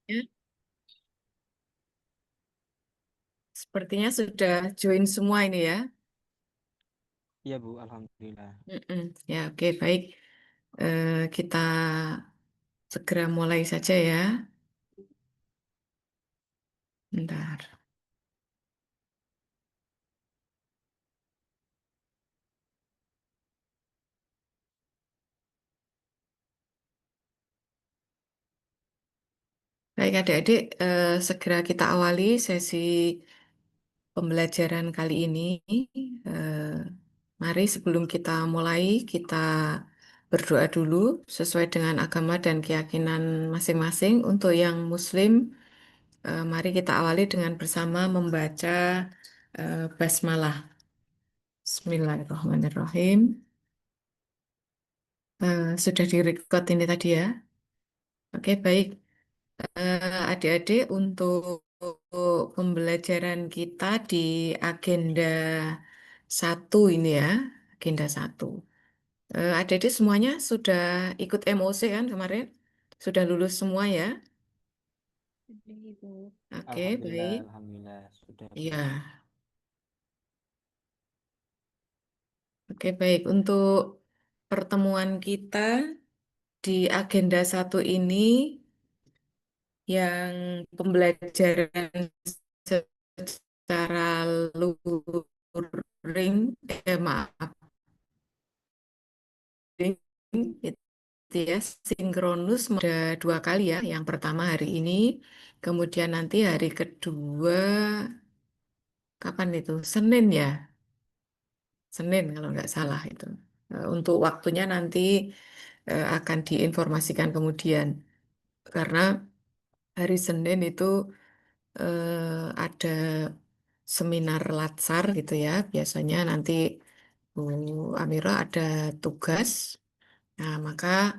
Ya, sepertinya sudah join semua ini ya. Iya Bu, Alhamdulillah. Mm-mm. Ya, oke, baik. Kita segera mulai saja ya. Bentar. Baik, adik-adik, segera kita awali sesi pembelajaran kali ini. Eh, Mari sebelum kita mulai, kita berdoa dulu sesuai dengan agama dan keyakinan masing-masing. Untuk yang Muslim, mari kita awali dengan bersama membaca basmalah. Bismillahirrahmanirrahim. Sudah direkod ini tadi ya. Oke, baik. Adik-adik, untuk pembelajaran kita di agenda satu ini ya, agenda satu. Adik-adik semuanya sudah ikut MOC kan kemarin? Sudah lulus semua ya? Oke, Alhamdulillah, baik. Alhamdulillah sudah Bu. Ya, oke, baik. Untuk pertemuan kita di agenda satu ini, yang pembelajaran secara luring, maaf, itu ya, sinkronus ada dua kali ya. Yang pertama hari ini, kemudian nanti hari kedua, kapan itu? Senin ya, Senin kalau nggak salah itu. Untuk waktunya nanti akan diinformasikan kemudian, karena hari Senin itu ada seminar latsar gitu ya. Biasanya nanti Bu Amira ada tugas. Nah, maka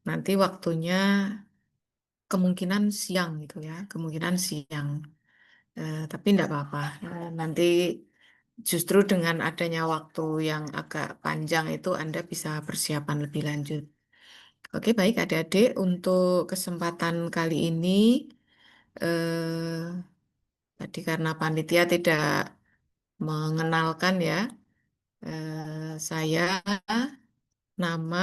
nanti waktunya kemungkinan siang gitu ya, kemungkinan siang. Tapi enggak apa-apa. Nanti justru dengan adanya waktu yang agak panjang itu Anda bisa persiapan lebih lanjut. Oke, baik adik-adik, untuk kesempatan kali ini eh, tadi karena panitia tidak mengenalkan ya, saya nama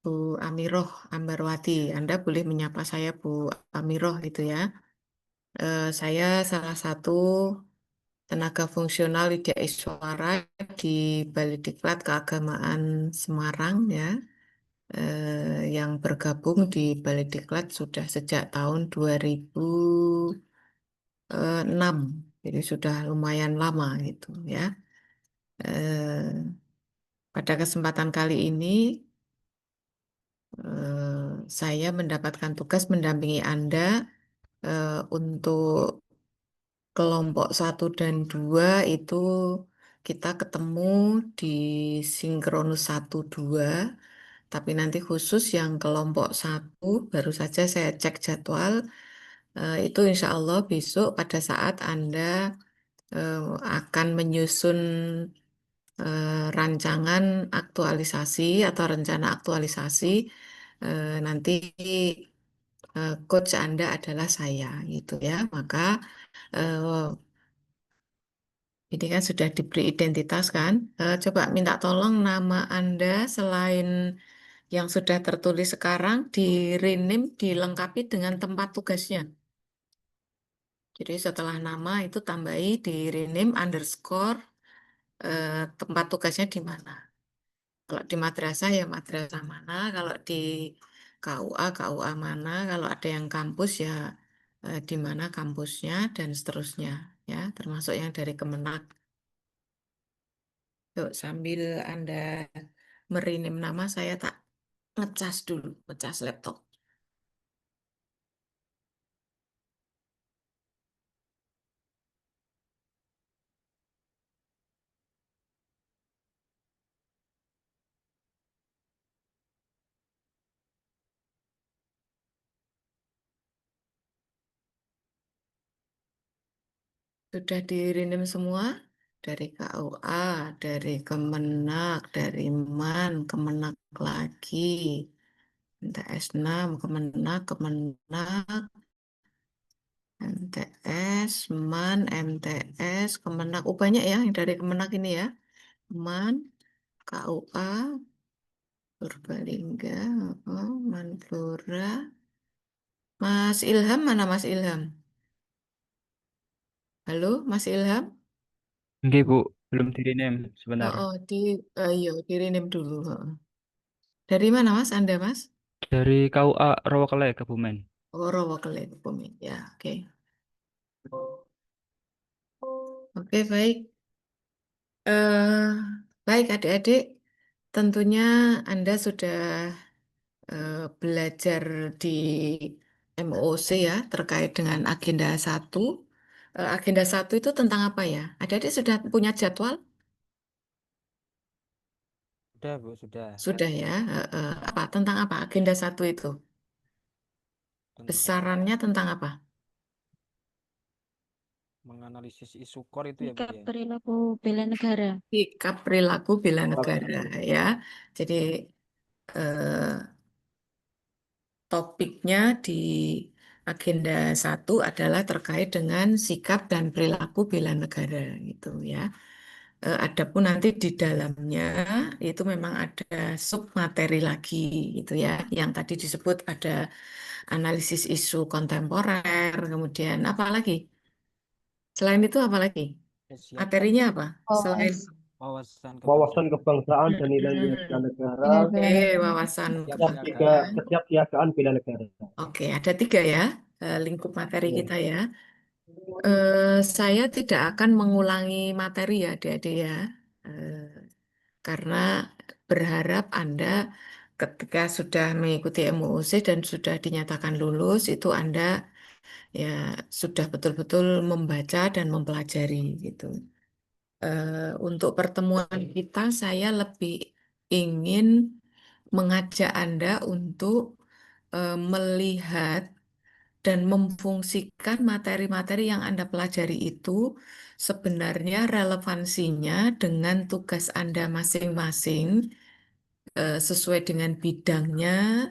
Bu Amiroh Ambarwati. Anda boleh menyapa saya Bu Amiroh gitu ya. Saya salah satu tenaga fungsional Widya Iswara di Balikdiklat Keagamaan Semarang ya, yang bergabung di Balikdiklat sudah sejak tahun 2006. Jadi sudah lumayan lama gitu ya. Eh, Pada kesempatan kali ini saya mendapatkan tugas mendampingi Anda untuk kelompok satu dan 2 itu kita ketemu di sinkronus satu 2, tapi nanti khusus yang kelompok satu baru saja saya cek jadwal, itu insya Allah besok pada saat Anda eh, akan menyusun rancangan aktualisasi atau rencana aktualisasi, nanti coach Anda adalah saya gitu ya. Maka eh, ini kan sudah diberi identitas kan. Coba minta tolong nama Anda selain yang sudah tertulis sekarang di rename dilengkapi dengan tempat tugasnya. Jadi setelah nama itu tambahi di rename underscore tempat tugasnya di mana. Kalau di madrasah ya madrasah mana, kalau di KUA KUA mana, kalau ada yang kampus ya di mana kampusnya dan seterusnya ya, termasuk yang dari Kemenak. Yuk, sambil Anda merinim nama saya tak ngecas dulu, ngecas laptop. Sudah dirinim semua dari KUA, dari Kemenak, dari MAN, Kemenak lagi. MTS 6, Kemenak, MTS, MAN, MTS, Kemenak. Oh, banyak ya yang dari Kemenak ini ya. MAN, KUA, Purbalingga, oh, Manflora. Mas Ilham mana Mas Ilham? Halo, Mas Ilham? Nggih, Bu. Belum di rename Oh, sebentar. oh iya, di-rename dulu. Oh. Dari mana Mas? Anda Mas? Dari KUA Rawakele, Kebumen. Oh, Rowokele, Kebumen. Ya, oke. Oke, baik. Eh, baik adik-adik, tentunya Anda sudah belajar di MOC ya terkait dengan agenda 1. Agenda 1 itu tentang apa ya? Adik-adik sudah punya jadwal? Sudah, Bu, sudah. Sudah ya. Apa tentang apa agenda 1 itu? Tentang Besarannya tentang apa? menganalisis isu core itu ya, Bu Sikap ya. perilaku bela negara. Sikap perilaku bela negara ya. Jadi eh, topiknya di agenda 1 adalah terkait dengan sikap dan perilaku bela negara gitu ya. Adapun nanti di dalamnya itu memang ada sub materi lagi gitu ya. Yang tadi disebut ada analisis isu kontemporer, kemudian apa lagi? Selain itu apa lagi? Ya, siap. Materinya apa? Oh, Selain Wawasan Wawasan kebangsaan. kebangsaan dan nilai-nilai bela hmm, negara, bela negara. wawasan Kesiapsiagaan. kebangsaan. kesiapsiagaan bela negara. Oke, ada 3 ya lingkup materi Ya. kita ya. Saya tidak akan mengulangi materi ya, adik-adik ya. Eh, karena berharap Anda ketika sudah mengikuti MUOC dan sudah dinyatakan lulus, itu Anda ya sudah betul-betul membaca dan mempelajari gitu. Untuk pertemuan kita, saya lebih ingin mengajak Anda untuk melihat dan memfungsikan materi-materi yang Anda pelajari itu sebenarnya relevansinya dengan tugas Anda masing-masing sesuai dengan bidangnya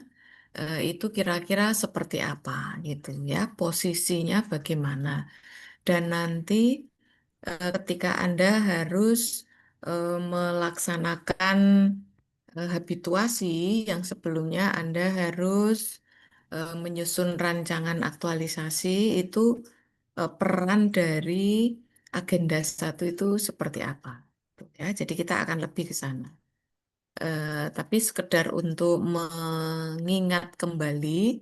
itu kira-kira seperti apa gitu ya, posisinya bagaimana. Dan nanti ketika Anda harus melaksanakan habituasi yang sebelumnya Anda harus menyusun rancangan aktualisasi itu peran dari agenda 1 itu seperti apa. Gitu ya, jadi kita akan lebih ke sana. Tapi sekedar untuk mengingat kembali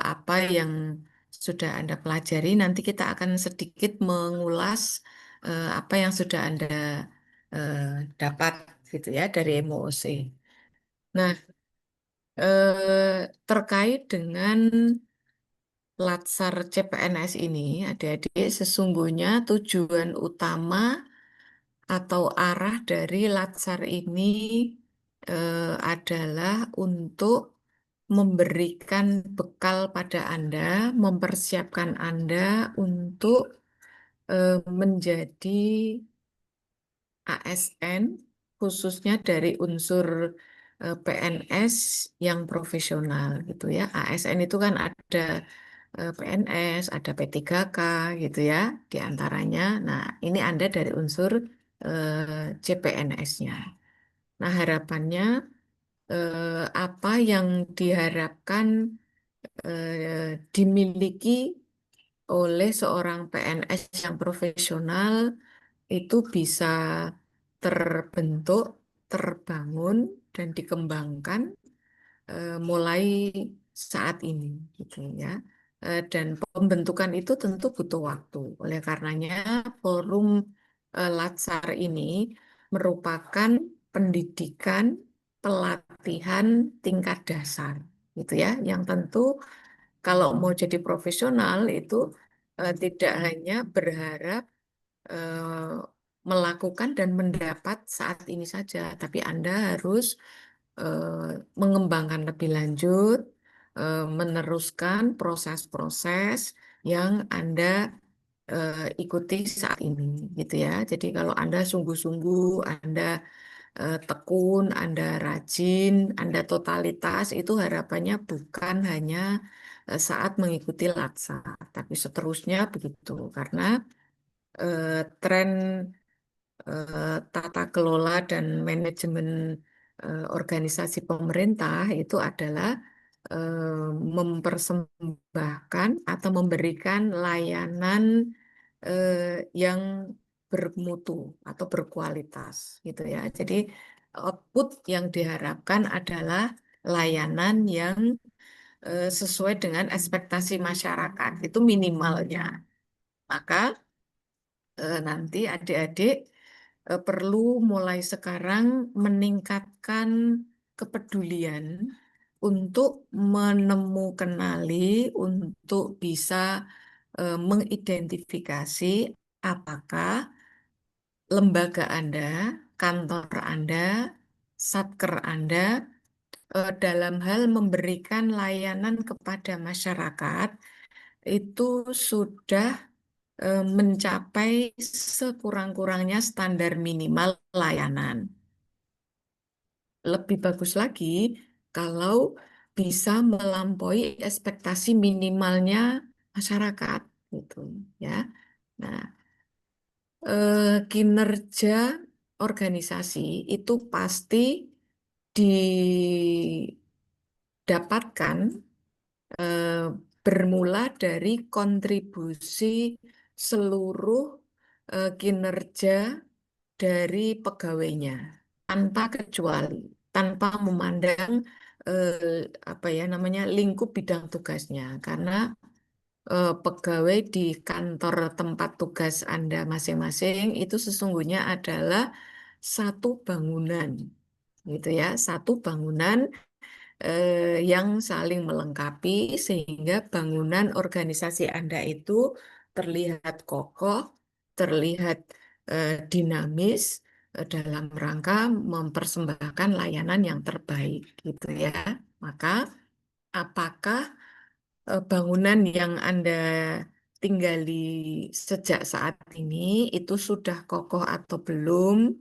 apa yang sudah Anda pelajari, nanti kita akan sedikit mengulas apa yang sudah Anda eh, dapat gitu ya dari MOOC. Nah, terkait dengan Latsar CPNS ini, adik-adik, sesungguhnya tujuan utama atau arah dari Latsar ini adalah untuk memberikan bekal pada Anda, mempersiapkan Anda untuk menjadi ASN, khususnya dari unsur PNS yang profesional gitu ya. ASN itu kan ada PNS, ada P3K gitu ya, di antaranya. Nah, ini Anda dari unsur CPNS-nya. Nah, harapannya apa yang diharapkan dimiliki oleh seorang PNS yang profesional itu bisa terbentuk, terbangun, dan dikembangkan mulai saat ini, gitu ya. Dan pembentukan itu tentu butuh waktu. Oleh karenanya, forum Latsar ini merupakan pendidikan pelatihan tingkat dasar, gitu ya. Yang tentu kalau mau jadi profesional itu tidak hanya berharap eh, melakukan dan mendapat saat ini saja, tapi Anda harus mengembangkan lebih lanjut, meneruskan proses-proses yang Anda ikuti saat ini, gitu ya. Jadi kalau Anda sungguh-sungguh, Anda tekun, Anda rajin, Anda totalitas, itu harapannya bukan hanya saat mengikuti laksa, tapi seterusnya begitu. Karena tren tata kelola dan manajemen organisasi pemerintah itu adalah mempersembahkan atau memberikan layanan yang bermutu atau berkualitas gitu ya. Jadi output yang diharapkan adalah layanan yang sesuai dengan ekspektasi masyarakat, itu minimalnya. Maka nanti adik-adik perlu mulai sekarang meningkatkan kepedulian untuk menemukanali, untuk bisa mengidentifikasi apakah lembaga Anda, kantor Anda, satker Anda dalam hal memberikan layanan kepada masyarakat itu sudah mencapai sekurang-kurangnya standar minimal layanan. Lebih bagus lagi kalau bisa melampaui ekspektasi minimalnya masyarakat, gitu ya. Nah, kinerja organisasi itu pasti didapatkan eh, bermula dari kontribusi seluruh kinerja dari pegawainya tanpa kecuali, tanpa memandang apa ya namanya lingkup bidang tugasnya, karena pegawai di kantor tempat tugas Anda masing-masing itu sesungguhnya adalah satu bangunan, gitu ya, satu bangunan yang saling melengkapi sehingga bangunan organisasi Anda itu terlihat kokoh, terlihat dinamis dalam rangka mempersembahkan layanan yang terbaik gitu ya. Maka apakah bangunan yang Anda tinggali sejak saat ini itu sudah kokoh atau belum?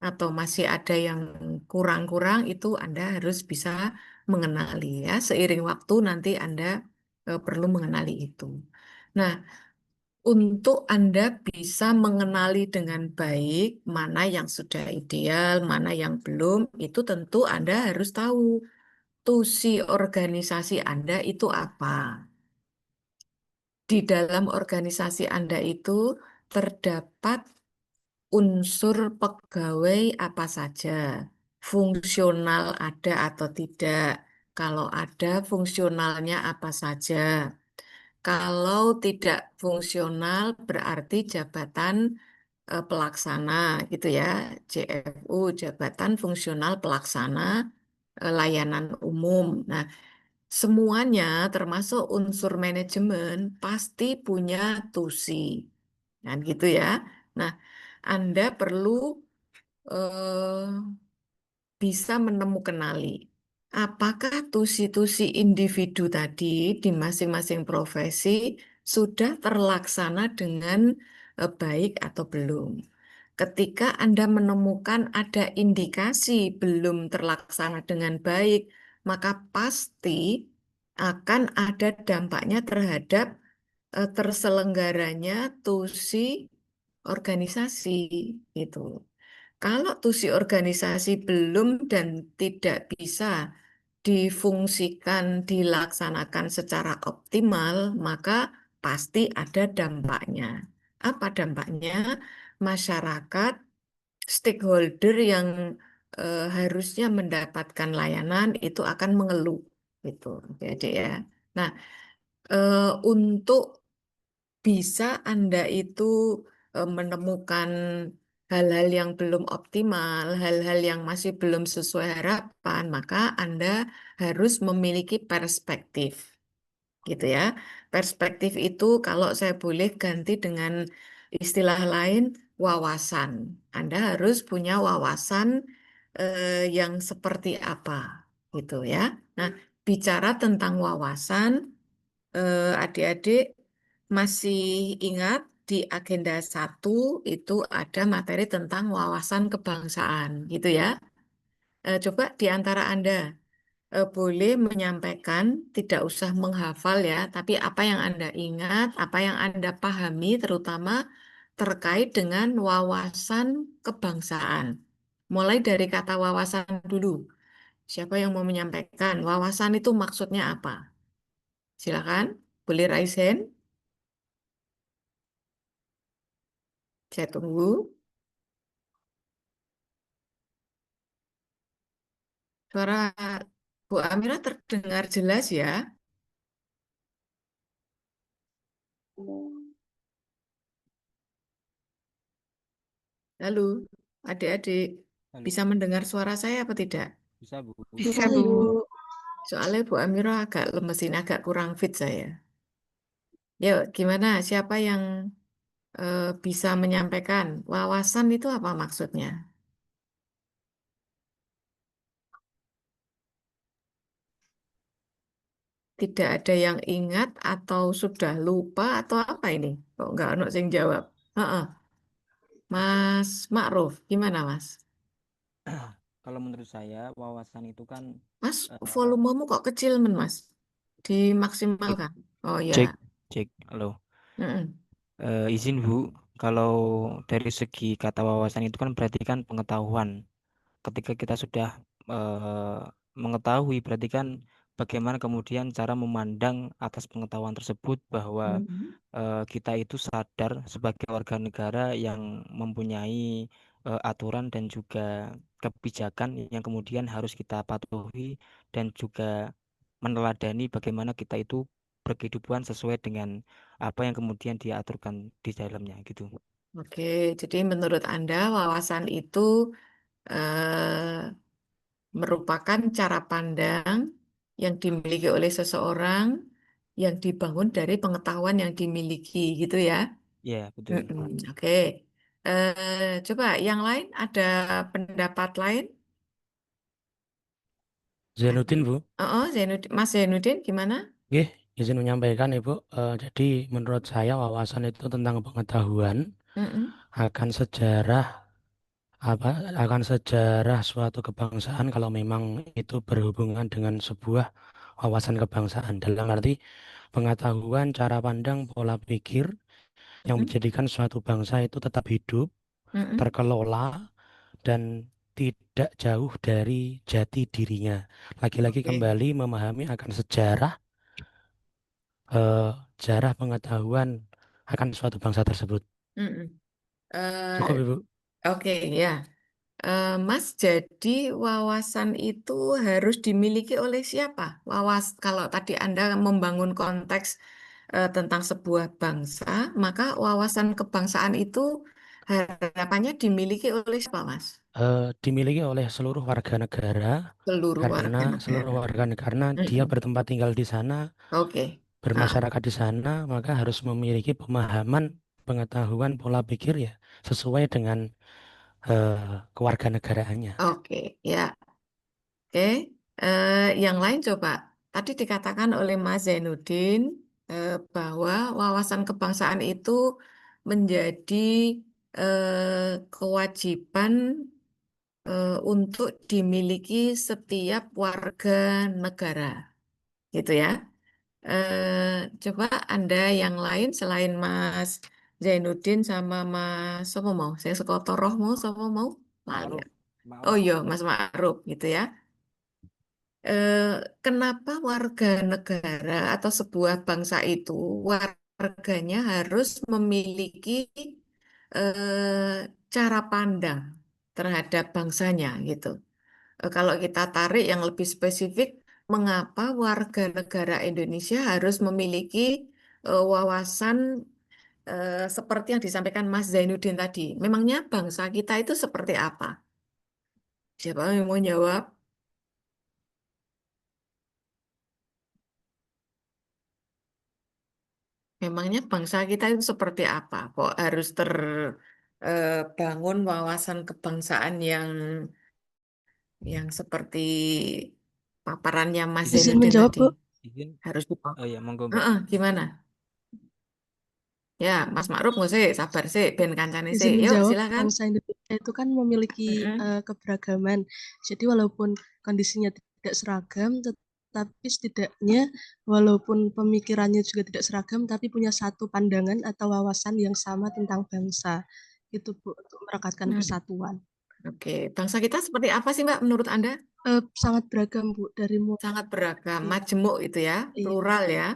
Atau masih ada yang kurang-kurang, itu Anda harus bisa mengenali ya. Seiring waktu nanti Anda perlu mengenali itu. Nah, untuk Anda bisa mengenali dengan baik mana yang sudah ideal, mana yang belum, itu tentu Anda harus tahu tusi organisasi Anda itu apa. Di dalam organisasi Anda itu terdapat unsur pegawai apa saja, fungsional ada atau tidak. Kalau ada, fungsionalnya apa saja. Kalau tidak fungsional, berarti jabatan pelaksana, gitu ya. JFU, Jabatan Fungsional Pelaksana Layanan Umum. Nah, semuanya termasuk unsur manajemen pasti punya tusi. Kan gitu ya. Nah, Anda perlu eh, bisa menemukanali apakah tusi-tusi individu tadi di masing-masing profesi sudah terlaksana dengan baik atau belum. Ketika Anda menemukan ada indikasi belum terlaksana dengan baik, maka pasti akan ada dampaknya terhadap terselenggaranya tusi organisasi gitu. Kalau tusi organisasi belum dan tidak bisa difungsikan, dilaksanakan secara optimal, maka pasti ada dampaknya. Apa dampaknya? Masyarakat, stakeholder yang harusnya mendapatkan layanan itu akan mengeluh, gitu. Jadi ya. Nah, untuk bisa Anda itu menemukan hal-hal yang belum optimal, hal-hal yang masih belum sesuai harapan, maka Anda harus memiliki perspektif, gitu ya. Perspektif itu kalau saya boleh ganti dengan istilah lain, wawasan. Anda harus punya wawasan yang seperti apa, gitu ya. Nah, bicara tentang wawasan, adik-adik masih ingat di agenda 1 itu ada materi tentang wawasan kebangsaan, gitu ya. Coba di antara Anda boleh menyampaikan, tidak usah menghafal ya, tapi apa yang Anda ingat, apa yang Anda pahami, terutama terkait dengan wawasan kebangsaan. Mulai dari kata wawasan dulu. Siapa yang mau menyampaikan? Wawasan itu maksudnya apa? Silakan, boleh raise hand. Saya tunggu. Suara Bu Amira terdengar jelas ya. Lalu, adik-adik Halo, bisa mendengar suara saya apa tidak? bisa Bu? Bisa, Bu. Soalnya Bu Amira agak lemes ini, agak kurang fit saya. Yuk, gimana? Siapa yang bisa menyampaikan wawasan itu apa maksudnya? Tidak ada yang ingat atau sudah lupa atau apa ini? Kok nggak ada yang jawab? Heeh. Mas Ma'ruf, gimana Mas? Kalau menurut saya wawasan itu kan Mas, eh, volumemu kok kecil men Mas? cek Dimaksimalkan. Oh ya. cek cek. Halo. Mm-mm. Izin Bu, kalau dari segi kata wawasan itu kan berarti kan pengetahuan. Ketika kita sudah eh, mengetahui, berarti kan bagaimana kemudian cara memandang atas pengetahuan tersebut bahwa Mhm. kita itu sadar sebagai warga negara yang mempunyai aturan dan juga kebijakan yang kemudian harus kita patuhi dan juga meneladani bagaimana kita itu berkehidupan sesuai dengan apa yang kemudian diaturkan di dalamnya gitu. Oke, jadi menurut Anda wawasan itu merupakan cara pandang yang dimiliki oleh seseorang yang dibangun dari pengetahuan yang dimiliki, gitu ya? Ya, betul. Mm-mm, oke. Coba yang lain ada pendapat lain? Ada. Zainuddin, Bu. Oh, Zainuddin, Mas Zainuddin gimana? Nggih, izin menyampaikan, Ibu. Jadi menurut saya wawasan itu tentang pengetahuan Mm-mm, akan sejarah apa akan sejarah suatu kebangsaan kalau memang itu berhubungan dengan sebuah wawasan kebangsaan. Dalam arti pengetahuan, cara pandang, pola pikir yang mm-mm, menjadikan suatu bangsa itu tetap hidup, mm-mm. terkelola, dan tidak jauh dari jati dirinya. Lagi-lagi Oke. kembali memahami akan sejarah eh, sejarah pengetahuan akan suatu bangsa tersebut. Mm-mm. Cukup, Eh, Ibu. oke, ya. Mas, jadi wawasan itu harus dimiliki oleh siapa? Kalau tadi Anda membangun konteks tentang sebuah bangsa, maka wawasan kebangsaan itu harapannya dimiliki oleh siapa, Mas? Dimiliki oleh seluruh warga negara Seluruh karena warga seluruh negara. warga negara karena dia Mm-mm. bertempat tinggal di sana, Oke. Ah, bermasyarakat di sana, maka harus memiliki pemahaman, pengetahuan, pola pikir ya sesuai dengan kewarganegaraannya. oke, ya. Oke. Yang lain coba. Tadi dikatakan oleh Mas Zainuddin bahwa wawasan kebangsaan itu menjadi kewajiban untuk dimiliki setiap warga negara, gitu ya. Coba Anda yang lain selain Mas Zainuddin sama Mas Sopo mau, saya sekotoroh mau, Sopo mau, lali. Ma'ruf, Oh Ma'ruf. iya, Mas Ma'ruf, gitu ya. eh, Kenapa warga negara atau sebuah bangsa itu warganya harus memiliki cara pandang terhadap bangsanya gitu. Kalau kita tarik yang lebih spesifik, mengapa warga negara Indonesia harus memiliki wawasan seperti yang disampaikan Mas Zainuddin tadi? Memangnya bangsa kita itu seperti apa? Siapa yang mau jawab? Memangnya bangsa kita itu seperti apa? Kok harus terbangun wawasan kebangsaan yang seperti paparannya Mas Izin, Izin Zainuddin menjawab, tadi? Bu. izin. Harus dibangun. Oh ya, monggo Mbak. Gimana? Ya, Mas Ma'ruf nggak sih, sabar sih, ben kancane sih. Izin Yuk, menjawab, silakan. bangsa Indonesia itu kan memiliki Mm-mm. keberagaman. Jadi walaupun kondisinya tidak seragam, tetapi setidaknya walaupun pemikirannya juga tidak seragam, tapi punya satu pandangan atau wawasan yang sama tentang bangsa. Itu Bu, untuk merekatkan Hmm. persatuan. Oke, bangsa kita seperti apa sih Mbak menurut Anda? Sangat beragam Bu, dari mulai Sangat beragam, iya, majemuk itu ya, iya. plural ya.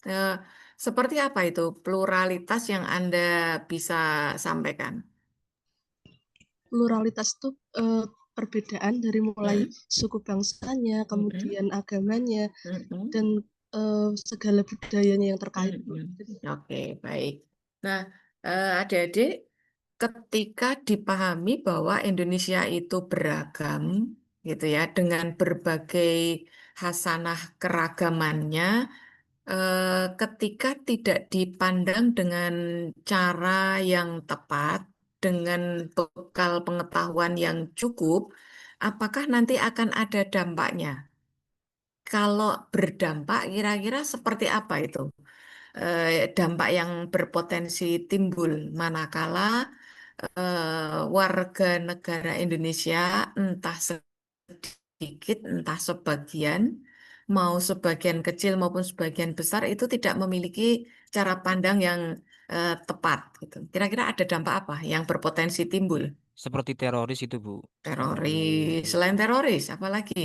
Eh, Seperti apa itu pluralitas yang Anda bisa sampaikan? Pluralitas itu perbedaan dari mulai Mm-mm. suku bangsanya, Mm-mm. kemudian agamanya, Mm-mm. dan segala budayanya yang terkait Bu. Mm-mm. Oke, baik. Nah, adik-adik, ketika dipahami bahwa Indonesia itu beragam, gitu ya, dengan berbagai hasanah keragamannya, ketika tidak dipandang dengan cara yang tepat, dengan bekal pengetahuan yang cukup, apakah nanti akan ada dampaknya? Kalau berdampak, kira-kira seperti apa itu? Dampak yang berpotensi timbul manakala warga negara Indonesia entah sedikit, entah sebagian, mau sebagian kecil maupun sebagian besar itu tidak memiliki cara pandang yang tepat gitu. Kira-kira ada dampak apa yang berpotensi timbul? Seperti teroris itu, Bu. Teroris, selain teroris, apalagi?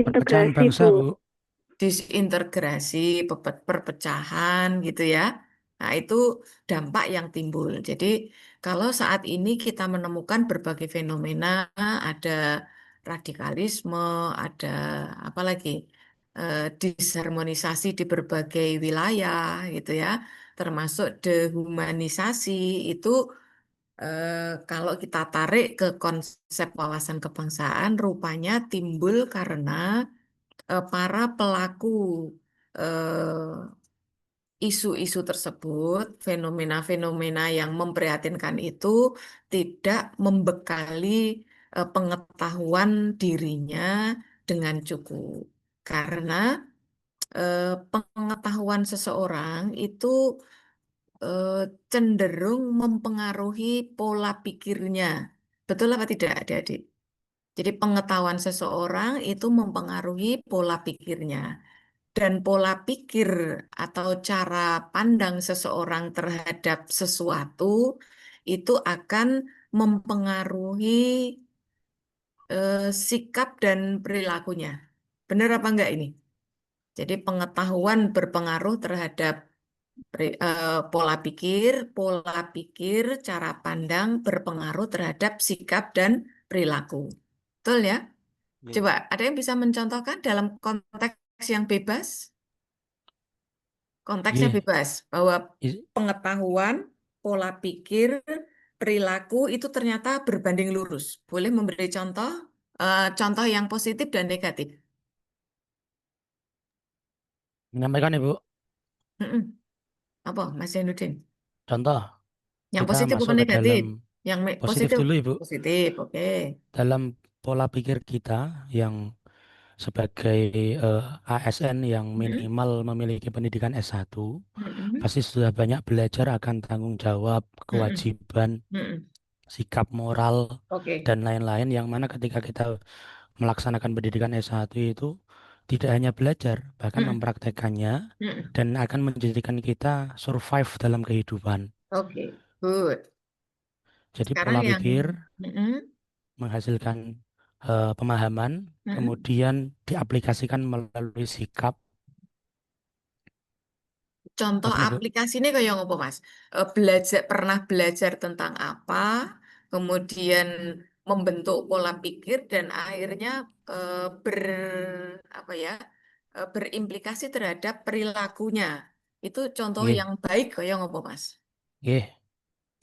Perpecahan Integrasi, bangsa, Bu. Bu. Disintegrasi, perpecahan gitu ya. Nah, itu dampak yang timbul. Jadi, kalau saat ini kita menemukan berbagai fenomena, ada radikalisme, ada apa lagi? Disharmonisasi di berbagai wilayah gitu ya, termasuk dehumanisasi itu kalau kita tarik ke konsep wawasan kebangsaan, rupanya timbul karena para pelaku eh, isu-isu tersebut, fenomena-fenomena yang memprihatinkan itu tidak membekali pengetahuan dirinya dengan cukup. Karena pengetahuan seseorang itu eh, cenderung mempengaruhi pola pikirnya. Betul apa tidak, adik-adik? Jadi pengetahuan seseorang itu mempengaruhi pola pikirnya. Dan pola pikir atau cara pandang seseorang terhadap sesuatu itu akan mempengaruhi sikap dan perilakunya. Benar apa enggak ini? Jadi pengetahuan berpengaruh terhadap pola pikir, cara pandang berpengaruh terhadap sikap dan perilaku. Betul ya? Ya. Coba ada yang bisa mencontohkan dalam konteks yang bebas? Konteksnya Nggih, bebas, bahwa is- pengetahuan, pola pikir, perilaku itu ternyata berbanding lurus. Boleh memberi contoh, contoh yang positif dan negatif. menyampaikan Ibu, Mm-mm. Apa, Mas Zainuddin? contoh Yang kita positif masuk bukan ke negatif. dalam Yang positif positif, dulu Ibu. positif, oke. Dalam pola pikir kita yang sebagai ASN yang Mm-mm. minimal memiliki pendidikan S1, Mm-mm. pasti sudah banyak belajar akan tanggung jawab, Mm-mm. kewajiban, Mm-mm. sikap moral, Oke. dan lain-lain yang mana ketika kita melaksanakan pendidikan S1 itu tidak hanya belajar, bahkan Mm-mm. mempraktekannya Mm-mm. dan akan menjadikan kita survive dalam kehidupan. Oke, good. Jadi Sekarang pola yang pikir mm-mm. menghasilkan pemahaman, Mm-mm. kemudian diaplikasikan melalui sikap. Contoh Betul, Bu. aplikasi ini kayak apa, Mas? Belajar pernah belajar tentang apa, kemudian membentuk pola pikir dan akhirnya ber apa ya berimplikasi terhadap perilakunya. Itu contoh Nggih, yang baik kayak apa, Mas? nggih.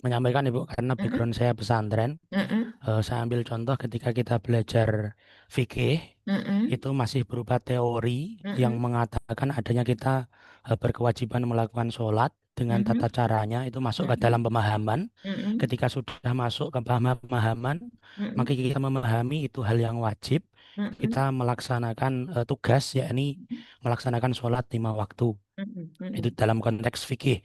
Menyampaikan Ibu, karena Mm-mm. background saya pesantren, Mm-mm. saya ambil contoh ketika kita belajar fikih, Mm-mm. itu masih berupa teori yang Mm-mm. mengatakan adanya kita berkewajiban melakukan sholat dengan tata Mm-mm. caranya, itu masuk ke Mm-mm. dalam pemahaman. Mm-mm. Ketika sudah masuk ke pemahaman, maka Mm-mm. kita memahami itu hal yang wajib. Kita Mm-mm. melaksanakan tugas, yakni melaksanakan sholat 5 waktu. Itu dalam konteks fikih.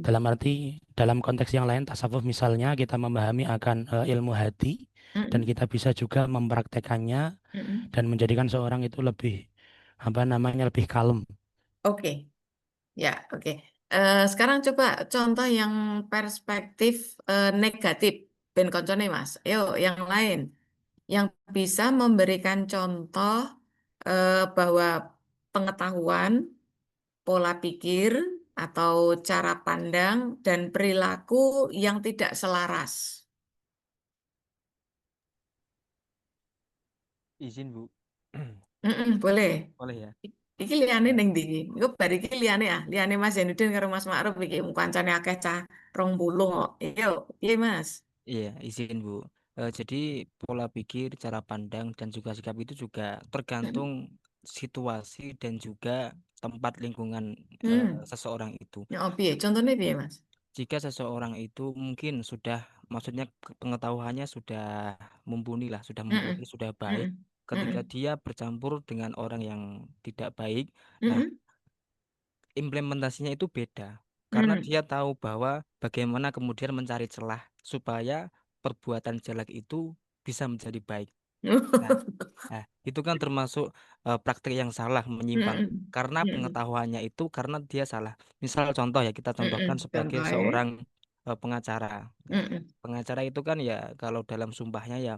Dalam arti, dalam konteks yang lain, tasawuf misalnya kita memahami akan ilmu hati, dan kita bisa juga mempraktekannya dan menjadikan seorang itu lebih, lebih kalem. Oke, ya, oke. Sekarang coba contoh yang perspektif negatif, ben koncone Mas. Ayo, yang lain, yang bisa memberikan contoh bahwa pengetahuan, pola pikir, atau cara pandang dan perilaku yang tidak selaras. Izin Bu. Boleh. Boleh ya. Iki liyane Eh, ning ndi iki? Engko bar iki liyane ah, liyane Mas Zainuddin karo Mas Ma'ruf iki kancane akeh cah 20 kok. Iya, piye Mas? Iya, izin Bu. Jadi pola pikir, cara pandang dan juga sikap itu juga tergantung situasi dan juga tempat lingkungan Hmm. seseorang itu. Ya, oh, piye? Contohnya piye Mas? Jika seseorang itu mungkin sudah, maksudnya pengetahuannya sudah mumpuni lah, Mm-mm. sudah baik, Mm-mm. ketika Mm-mm. dia bercampur dengan orang yang tidak baik, nah Mm-mm. implementasinya itu beda. Karena Mm-mm. dia tahu bahwa bagaimana kemudian mencari celah supaya perbuatan jelek itu bisa menjadi baik. Nah, itu kan termasuk praktik yang salah, menyimpang. Mm-mm. Karena Mm-mm. pengetahuannya itu karena dia salah. Misal contoh ya, kita contohkan Mm-mm. sebagai Contohnya. seorang pengacara. Nah, Mm-mm. pengacara itu kan ya kalau dalam sumpahnya ya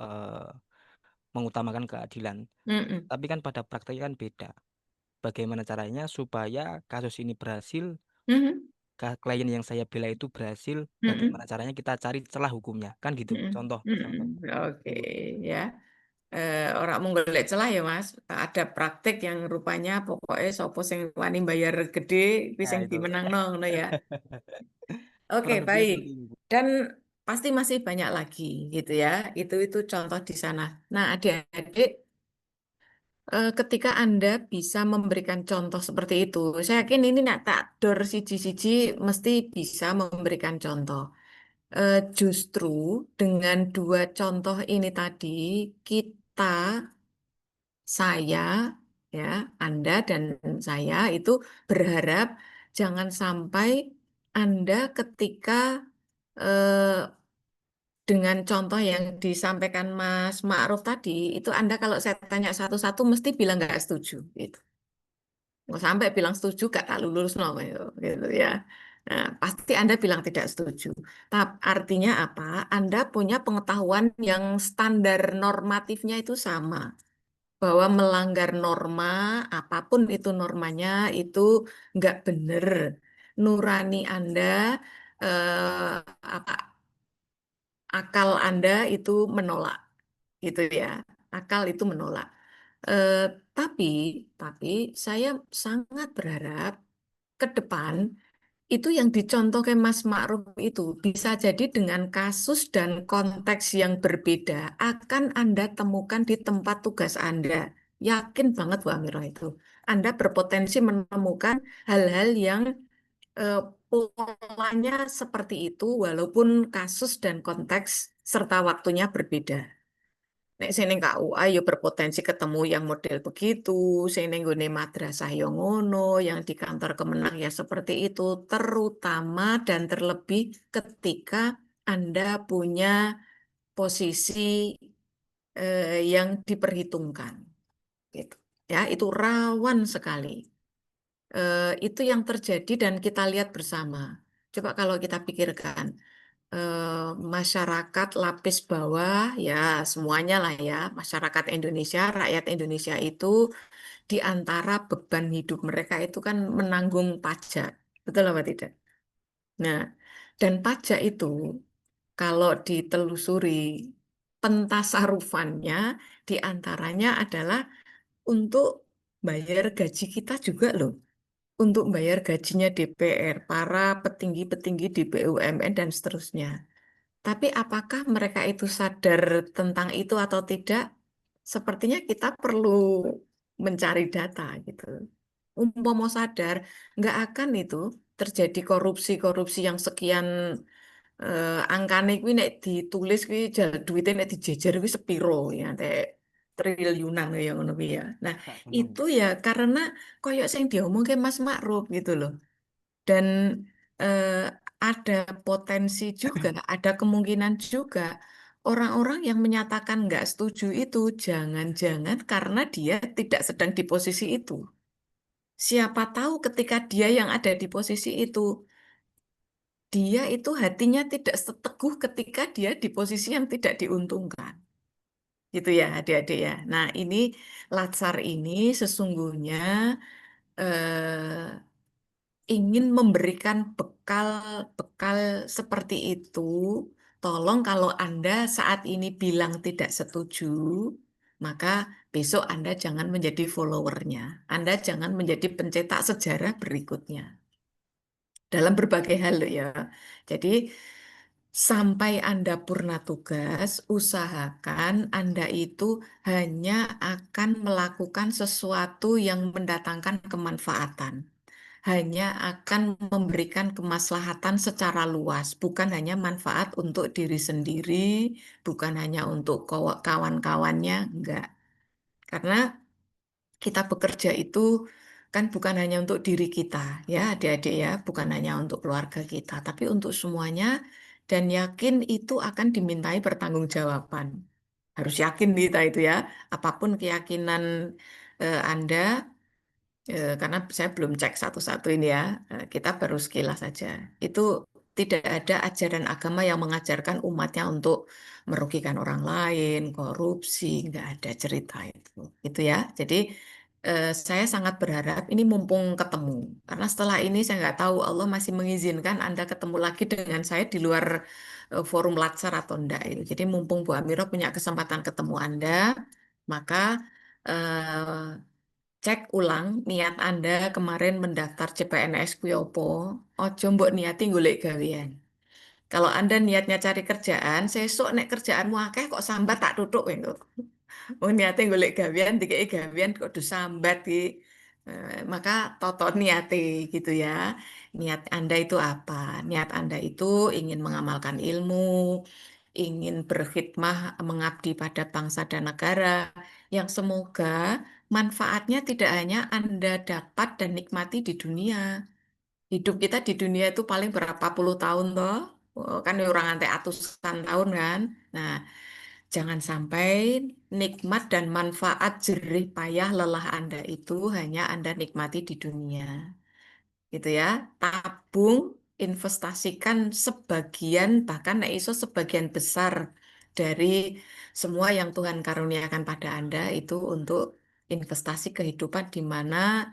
eh, mengutamakan keadilan. Mm-mm. Tapi kan pada prakteknya kan beda. Bagaimana caranya supaya kasus ini berhasil, Mm-mm. klien yang saya bela itu berhasil, bagaimana Mm-mm. caranya kita cari celah hukumnya. Kan gitu, Mm-mm. contoh. Mm-mm. Contoh. Oke, ya. Orang mau golek celah ya Mas. Ada praktek yang rupanya pokoknya sopo sing wani bayar gede, kuwi Nah, sing itu. dimenangno ngono ya. Oke, Kurang lebih baik. seperti itu. Dan pasti masih banyak lagi gitu ya. Itu contoh di sana. Nah, adik-adik, ketika Anda bisa memberikan contoh seperti itu, saya yakin ini nak tak dor siji-siji mesti bisa memberikan contoh. Justru dengan dua contoh ini tadi, kita, saya, ya, Anda dan saya itu berharap jangan sampai Anda ketika dengan contoh yang disampaikan Mas Ma'ruf tadi, itu Anda kalau saya tanya satu-satu mesti bilang nggak setuju. Gitu. Nggak sampai bilang setuju, gak tak lulus no, gitu ya. Nah, pasti Anda bilang tidak setuju. Tapi artinya apa? Anda punya pengetahuan yang standar normatifnya itu sama. Bahwa melanggar norma, apapun itu normanya, itu nggak benar. Nurani Anda, apa akal Anda itu menolak, gitu ya. Akal itu menolak. Eh, tapi, tapi saya sangat berharap ke depan itu yang dicontohkan Mas Ma'ruf itu bisa jadi dengan kasus dan konteks yang berbeda akan Anda temukan di tempat tugas Anda. Yakin banget Bu Amira itu. Anda berpotensi menemukan hal-hal yang eh, polanya seperti itu walaupun kasus dan konteks serta waktunya berbeda. Nek sing ning KUA ya berpotensi ketemu yang model begitu, sing ning nggone madrasah ya ngono, yang di kantor Kemenang ya seperti itu, terutama dan terlebih ketika Anda punya posisi yang diperhitungkan gitu. Ya, itu rawan sekali. Itu yang terjadi dan kita lihat bersama. Coba kalau kita pikirkan, masyarakat lapis bawah, ya semuanya lah ya, masyarakat Indonesia, rakyat Indonesia itu di antara beban hidup mereka itu kan menanggung pajak, betul apa tidak? Nah, dan pajak itu kalau ditelusuri pentasarufannya di antaranya adalah untuk bayar gaji kita juga loh. Untuk bayar gajinya DPR, para petinggi-petinggi di BUMN dan seterusnya. Tapi apakah mereka itu sadar tentang itu atau tidak? Sepertinya kita perlu mencari data gitu. Umpama sadar, nggak akan itu terjadi korupsi-korupsi yang sekian angkane kuwi nek ditulis kuwi duitnya nek dijejer kuwi sepiro ya teh triliunan ya ngono kuwi ya. Nah, Sak itu gunung. ya karena koyok sing diomongke Mas Makruf gitu loh. Dan eh, ada potensi juga, ada kemungkinan juga orang-orang yang menyatakan nggak setuju itu jangan-jangan karena dia tidak sedang di posisi itu. Siapa tahu ketika dia yang ada di posisi itu, dia itu hatinya tidak seteguh ketika dia di posisi yang tidak diuntungkan. Gitu ya, adik-adik ya. Nah, ini Latsar ini sesungguhnya eh, ingin memberikan bekal-bekal seperti itu. Tolong kalau Anda saat ini bilang tidak setuju, maka besok Anda jangan menjadi followernya. Anda jangan menjadi pencetak sejarah berikutnya. Dalam berbagai hal loh ya. Jadi sampai Anda purna tugas, usahakan Anda itu hanya akan melakukan sesuatu yang mendatangkan kemanfaatan, hanya akan memberikan kemaslahatan secara luas, bukan hanya manfaat untuk diri sendiri, bukan hanya untuk kawan-kawannya, enggak. Karena kita bekerja itu kan bukan hanya untuk diri kita, ya adik-adik ya, bukan hanya untuk keluarga kita, tapi untuk semuanya, dan yakin itu akan dimintai pertanggungjawaban. Harus yakin kita itu ya, apapun keyakinan Anda. Karena saya belum cek satu-satu ini ya, kita baru sekilas saja. Itu tidak ada ajaran agama yang mengajarkan umatnya untuk merugikan orang lain, korupsi, nggak ada cerita itu. Itu ya. Jadi saya sangat berharap ini mumpung ketemu. Karena setelah ini saya nggak tahu Allah masih mengizinkan Anda ketemu lagi dengan saya di luar forum Latsar atau enggak itu. Jadi mumpung Bu Amiro punya kesempatan ketemu Anda, maka cek ulang niat Anda kemarin mendaftar CPNS kuwi apa. Ojo mbok niati golek gawean. Kalau Anda niatnya cari kerjaan, sesuk nek kerjaanmu akeh kok sambat tak tutuk itu. Oh niate golek gawean, dikei gawean kok disambat ki. Maka toto niate gitu ya. Niat Anda itu apa? Niat Anda itu ingin mengamalkan ilmu, ingin berkhidmah, mengabdi pada bangsa dan negara, yang semoga manfaatnya tidak hanya Anda dapat dan nikmati di dunia. Hidup kita di dunia itu paling berapa puluh tahun toh? Oh, kan orang antek atusan tahun kan. Nah, jangan sampai nikmat dan manfaat jerih payah lelah Anda itu hanya Anda nikmati di dunia. Gitu ya. Tabung, investasikan sebagian, bahkan nek iso sebagian besar dari semua yang Tuhan karuniakan pada Anda itu untuk investasi kehidupan di mana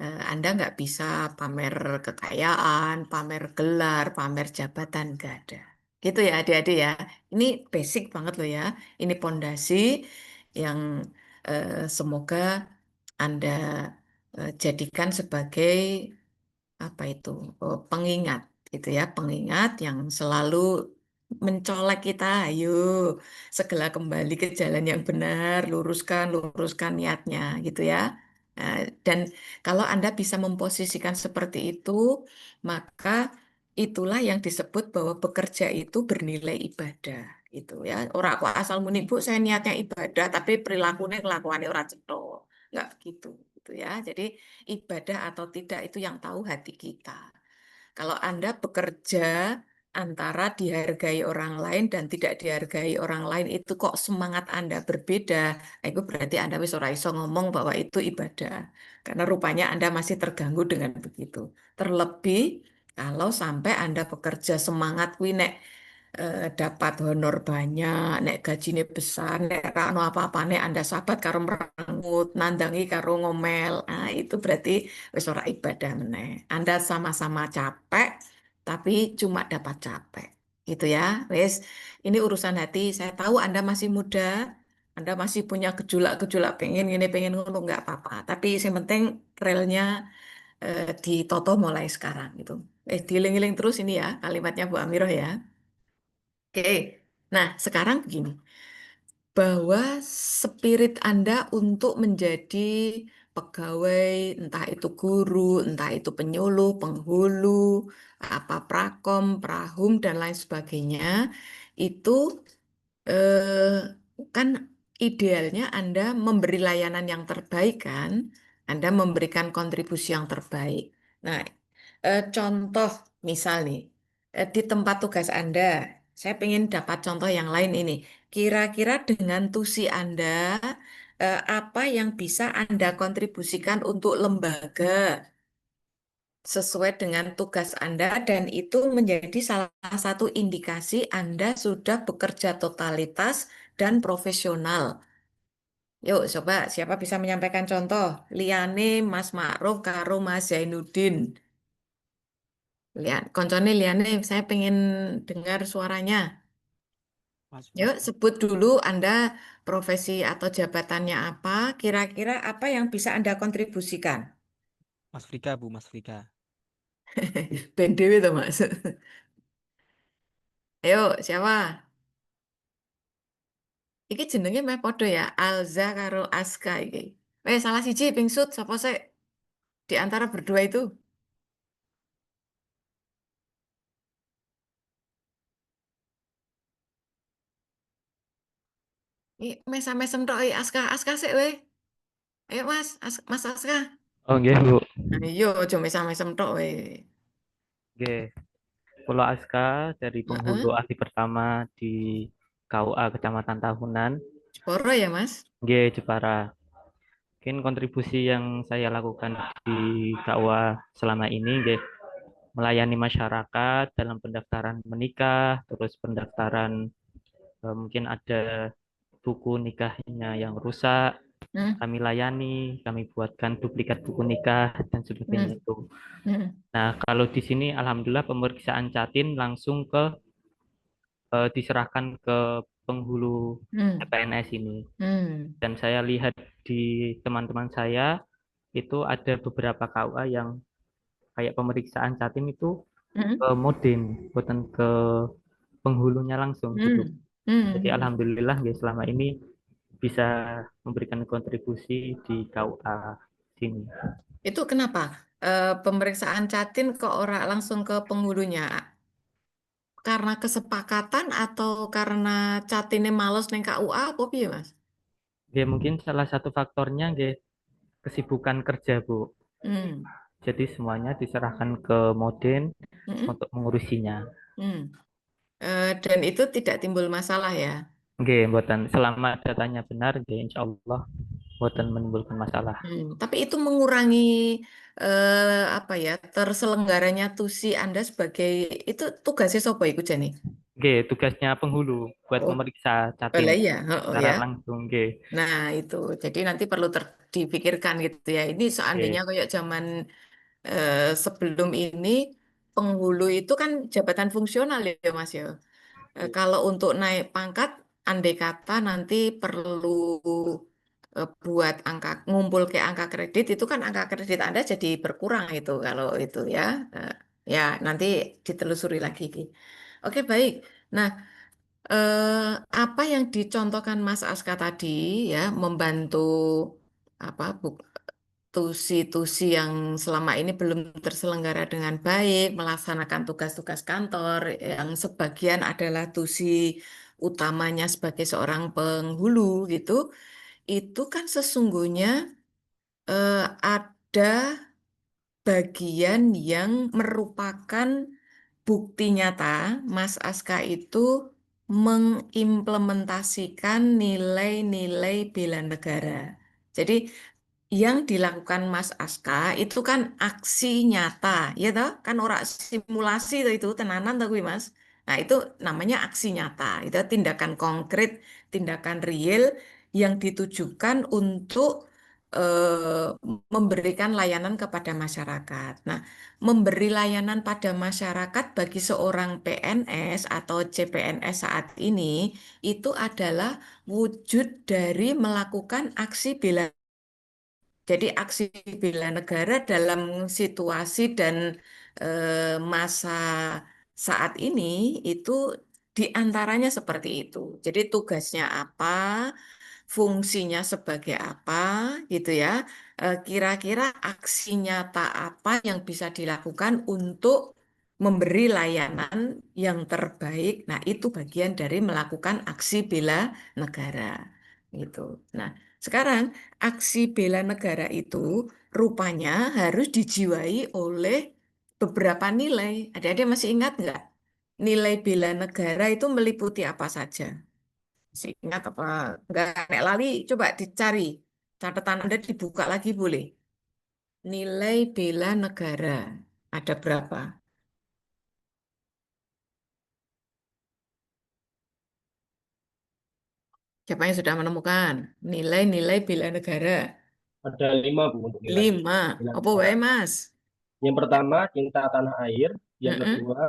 Anda nggak bisa pamer kekayaan, pamer gelar, pamer jabatan, nggak ada. Gitu ya adik-adik ya. Ini basic banget loh ya. Ini pondasi yang semoga Anda jadikan sebagai apa itu pengingat gitu ya, pengingat yang selalu mencolek kita. Ayo segera kembali ke jalan yang benar, luruskan niatnya gitu ya. Nah, dan kalau Anda bisa memposisikan seperti itu, maka itulah yang disebut bahwa bekerja itu bernilai ibadah gitu ya. Orang kok asal muni Bu saya niatnya ibadah tapi perilakunya kelakuannya orang cetha. Nggak begitu gitu ya. Jadi ibadah atau tidak itu yang tahu hati kita. Kalau Anda bekerja antara dihargai orang lain dan tidak dihargai orang lain itu kok semangat Anda berbeda, nah, itu berarti Anda wis ora iso ngomong bahwa itu ibadah. Karena rupanya Anda masih terganggu dengan begitu. Terlebih kalau sampai Anda bekerja semangat kuwi nek dapat honor banyak, nek gajinya besar, nek rano apa-apa nek Anda sahabat karo merangut, nandangi karo ngomel, nah, itu berarti wis ora ibadah meneh. Anda sama-sama capek, tapi cuma dapat capek, gitu ya. Wis, ini urusan hati. Saya tahu Anda masih muda, Anda masih punya gejolak-gejolak pengen ini pengen ngono nggak apa-apa. Tapi yang penting relnya ditoto mulai sekarang gitu. Dieling-eling terus ini ya kalimatnya Bu Amiroh ya. Oke, nah sekarang begini, bahwa spirit Anda untuk menjadi pegawai, entah itu guru, entah itu penyuluh, penghulu, apa prakom, prahum, dan lain sebagainya, itu kan idealnya Anda memberi layanan yang terbaik kan, Anda memberikan kontribusi yang terbaik. Nah, contoh misal nih, di tempat tugas Anda, saya ingin dapat contoh yang lain ini. Kira-kira dengan tusi Anda, apa yang bisa Anda kontribusikan untuk lembaga sesuai dengan tugas Anda dan itu menjadi salah satu indikasi Anda sudah bekerja totalitas dan profesional. Yuk, coba siapa bisa menyampaikan contoh? Liane, Mas Ma'ruf, karo Mas Zainuddin. Lihat, koncone Liane, saya pengen dengar suaranya. Yuk, Mas sebut dulu Anda profesi atau jabatannya apa, kira-kira apa yang bisa Anda kontribusikan. Mas Frika, Bu, Mas Frika. BNDW itu, Mas. Ayo, siapa? Iki jenenge meh podo ya, Alza karo Aska iki. Salah siji pingsut sapa sih di antara berdua itu? Ini mesam-mesem tok Aska, Aska sik we. Ayo Mas, Mas Aska. Oh nggih Bu. Nah, iya aja mesam-mesem tok we. Nggih. Kula Aska dari penghulu Heeh. ahli pertama di KUA Kecamatan Tahunan. Jepara ya Mas? Nggih, Jepara. Mungkin kontribusi yang saya lakukan di KUA selama ini nggih melayani masyarakat dalam pendaftaran menikah, terus pendaftaran mungkin ada buku nikahnya yang rusak, Hmm. kami layani, kami buatkan duplikat buku nikah dan sebagainya Hmm. itu. Hmm. Nah, kalau di sini alhamdulillah pemeriksaan Catin langsung diserahkan ke penghulu Hmm. CPNS ini. Hmm. Dan saya lihat di teman-teman saya itu ada beberapa KUA yang kayak pemeriksaan Catin itu Hmm. ke Modin, bukan ke penghulunya langsung gitu. Hmm. Hmm. Jadi Hmm. alhamdulillah ya selama ini bisa memberikan kontribusi di KUA sini. Itu kenapa? Pemeriksaan Catin ke orang langsung ke penghulunya? Karena kesepakatan atau karena Catinnya males neng KUA apa piye Mas? Ya mungkin salah satu faktornya ya kesibukan kerja, Bu. Hmm. Jadi semuanya diserahkan ke Modin Hmm. untuk mengurusinya. Hmm. Dan itu tidak timbul masalah ya. Oke, buatan selama datanya benar, ya insya Allah buatan menimbulkan masalah. Tapi itu mengurangi apa ya terselenggaranya tusi Anda sebagai itu tugasnya sopo iku Jani? Oke, tugasnya penghulu buat Oh, memeriksa Catin boleh ya, oh, secara ya. langsung. Oke, Nah itu, jadi nanti perlu dipikirkan gitu ya. Ini seandainya oke, kayak zaman sebelum ini penghulu itu kan jabatan fungsional ya Mas ya. Kalau untuk naik pangkat, andai kata nanti perlu buat angka ngumpul ke angka kredit itu kan angka kredit Anda jadi berkurang itu kalau itu ya. Eh, ya nanti ditelusuri lagi. Ki. Oke baik. Nah apa yang dicontohkan Mas Aska tadi ya membantu apa tusi-tusi yang selama ini belum terselenggara dengan baik, melaksanakan tugas-tugas kantor, yang sebagian adalah tusi utamanya sebagai seorang penghulu gitu, itu kan sesungguhnya ada bagian yang merupakan bukti nyata Mas Aska itu mengimplementasikan nilai-nilai bela negara. Jadi yang dilakukan Mas Aska itu kan aksi nyata, ya toh? Kan ora simulasi toh itu tenanan toh kuwi, Mas. Nah, itu namanya aksi nyata. Itu tindakan konkret, tindakan real yang ditujukan untuk memberikan layanan kepada masyarakat. Nah, memberi layanan pada masyarakat bagi seorang PNS atau CPNS saat ini itu adalah wujud dari melakukan aksi bela jadi aksi bela negara dalam situasi dan masa saat ini itu diantaranya seperti itu. Jadi tugasnya apa, fungsinya sebagai apa, gitu ya. Kira-kira aksi nyata apa yang bisa dilakukan untuk memberi layanan yang terbaik. Nah, itu bagian dari melakukan aksi bela negara. gitu. Nah, sekarang aksi bela negara itu rupanya harus dijiwai oleh beberapa nilai. Adik-adik masih ingat nggak? Nilai bela negara itu meliputi apa saja? Masih ingat apa? Nggak, Nek lali, coba dicari. Catatan Anda dibuka lagi boleh. Nilai bela negara. Ada berapa? Siapa yang sudah menemukan nilai-nilai bela negara? Ada 5 Bu untuk nilai 5. bela Apa negara. wae, Mas? Yang pertama, cinta tanah air. Yang Mm-mm, kedua,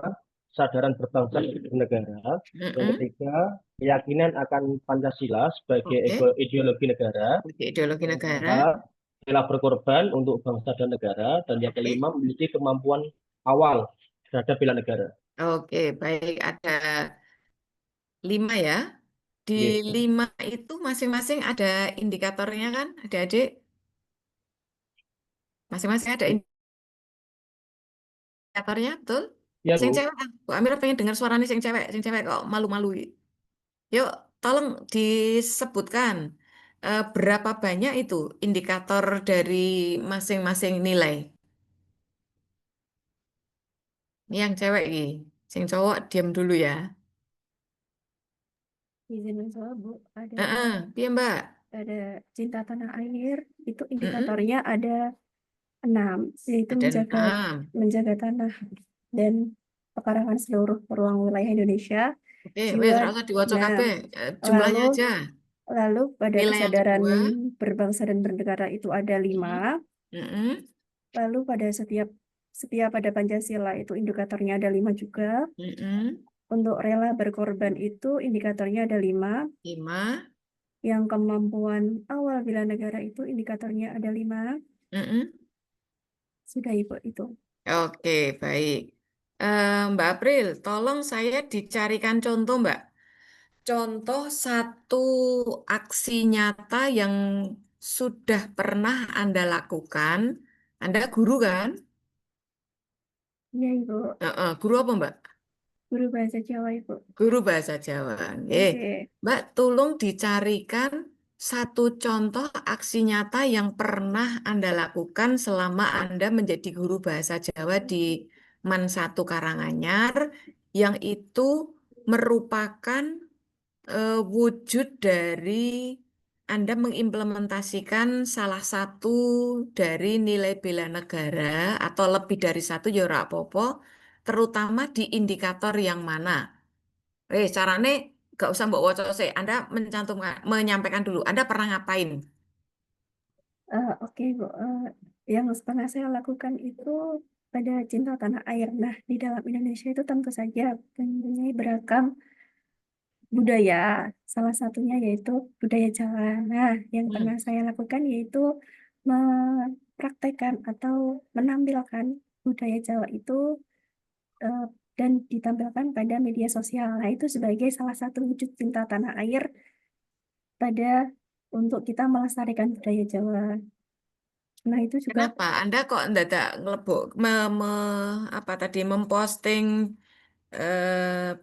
kesadaran berbangsa dan bernegara. Yang mm-mm. ketiga, keyakinan akan Pancasila sebagai Oke, ideologi negara. oke, ideologi Yang negara. keempat, rela berkorban untuk bangsa dan negara. Dan yang Oke, kelima, memiliki kemampuan awal terhadap bela negara. oke, baik. Ada 5 ya. Di Yes. 5 itu masing-masing ada indikatornya kan, adik-adik? Masing-masing ada indikatornya, betul? Ya, Sing Bu. cewek, Bu Amira pengen dengar suaranya sing cewek kok malu-malu. Yuk, tolong disebutkan berapa banyak itu indikator dari masing-masing nilai. Ini yang cewek ini, sing cowok diam dulu ya. Izin menjawab, Bu. Ada Iya Mbak. ada cinta tanah air, itu Mm-mm. indikatornya ada 6, yaitu Ada menjaga 6. menjaga tanah dan pekarangan seluruh ruang wilayah Indonesia. Oke, wes Jiwa ora usah diwaca 6. kabeh. Jumlahnya Lalu aja. lalu pada Nilai yang kesadaran kedua. berbangsa dan bernegara itu ada 5. Mm-mm. Lalu pada setiap setiap pada Pancasila itu indikatornya ada 5 juga. Mm-mm. Untuk rela berkorban itu indikatornya ada 5. 5. Yang kemampuan awal bela negara itu indikatornya ada 5. Mm-mm. Sudah Ibu itu. Oke, baik. Mbak April, tolong saya dicarikan contoh, Mbak. Contoh satu aksi nyata yang sudah pernah Anda lakukan. Anda guru kan? Iya Ibu. Guru apa, Mbak? Guru bahasa Jawa Ibu. Guru bahasa Jawa. Oke. Mbak, tolong dicarikan satu contoh aksi nyata yang pernah Anda lakukan selama Anda menjadi guru bahasa Jawa di MAN 1 Karanganyar, yang itu merupakan wujud dari Anda mengimplementasikan salah satu dari nilai bela negara atau lebih dari satu ya ora apa-apa, terutama di indikator yang mana. Carane gak usah mbok waca sih. Anda menyampaikan dulu. Anda pernah ngapain? Oke Bu. Yang pernah saya lakukan itu pada cinta tanah air. Nah, di dalam Indonesia itu tentu saja mempunyai beragam budaya. Salah satunya yaitu budaya Jawa. Nah, yang Hmm. pernah saya lakukan yaitu mempraktekkan atau menampilkan budaya Jawa itu eh, dan ditampilkan pada media sosial. Nah, itu sebagai salah satu wujud cinta tanah air pada untuk kita melestarikan budaya Jawa. Nah, itu juga Kenapa? Anda kok mendadak ngelebok apa tadi memposting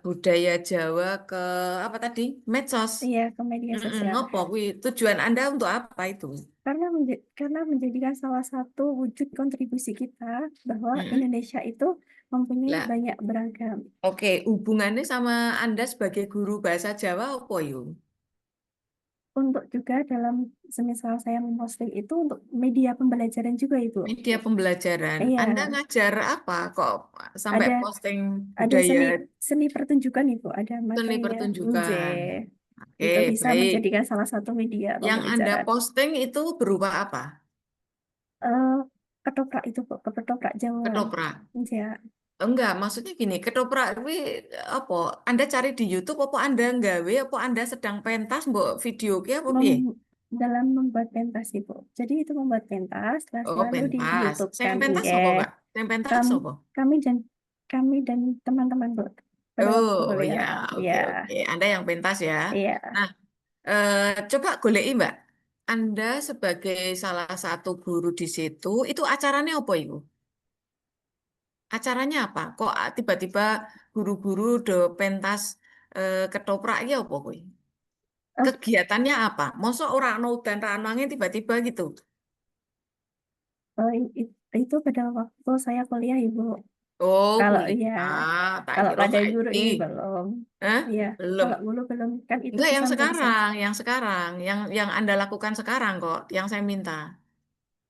budaya Jawa ke apa tadi? Medsos. ya ke media sosial. Ngopo kuwi? Tujuan Anda untuk apa itu? Karena menjadikan salah satu wujud kontribusi kita bahwa Mm-mm. Indonesia itu mempunyai Lah, banyak beragam. oke, hubungannya sama Anda sebagai guru bahasa Jawa apa yuk? Untuk juga dalam semisal saya memposting itu untuk media pembelajaran juga Ibu. Media pembelajaran. Anda Iya, ngajar apa kok sampai ada posting ada budaya seni pertunjukan Ibu, ada seni materi Nje. pertunjukan? Oke, Itu bisa baik. menjadikan salah satu media Yang Anda pembelajaran. posting itu berupa apa? Eh, Ketoprak itu Bu, ketoprak Jawa. Ketoprak. Ya, Enggak, maksudnya gini, ketoprak kuwi apa? Anda cari di YouTube apa Anda nggawe apa Anda sedang pentas mbok video ki apa piye? dalam membuat pentas Ibu. Jadi itu membuat pentas, Oh, lalu di pentas. Saya YouTube-kan. pentas apa, Nggih. Pak? Saya pentas Kami, apa? kami dan kami dan teman-teman Bu pada waktu Oh ya, kuliah. oke Ya, oke. Anda yang pentas ya. iya. Nah, eh, coba goleki Mbak. Anda sebagai salah satu guru di situ, itu acaranya apa itu? Acaranya apa? Kok tiba-tiba guru-guru do pentas ketoprak ya apa kuwi? Oh, Kegiatannya apa? Mosok ora ono udan ra ono angin tiba-tiba gitu. itu pada waktu saya kuliah, Ibu. Oh, Kalau ya, kuliah. Tak kalau kira pada guru saiki. ini belum. Hah? Ya, Belum. kalau guru belum kan itu Enggak, bisa yang menjadi salah. sekarang, yang Anda lakukan sekarang kok, yang saya minta.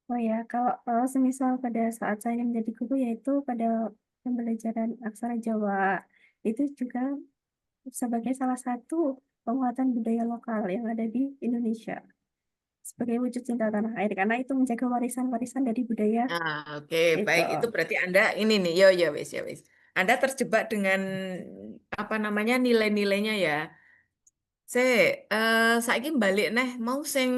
Oh ya, kalau semisal pada saat saya menjadi guru yaitu pada pembelajaran aksara Jawa itu juga sebagai salah satu penguatan budaya lokal yang ada di Indonesia sebagai wujud cinta tanah air karena itu menjaga warisan-warisan dari budaya Nah, oke, itu. baik. Itu berarti Anda ini nih, yo, wis, ya, wis. Anda terjebak dengan apa namanya nilai-nilainya ya. Saiki balik neh mau sing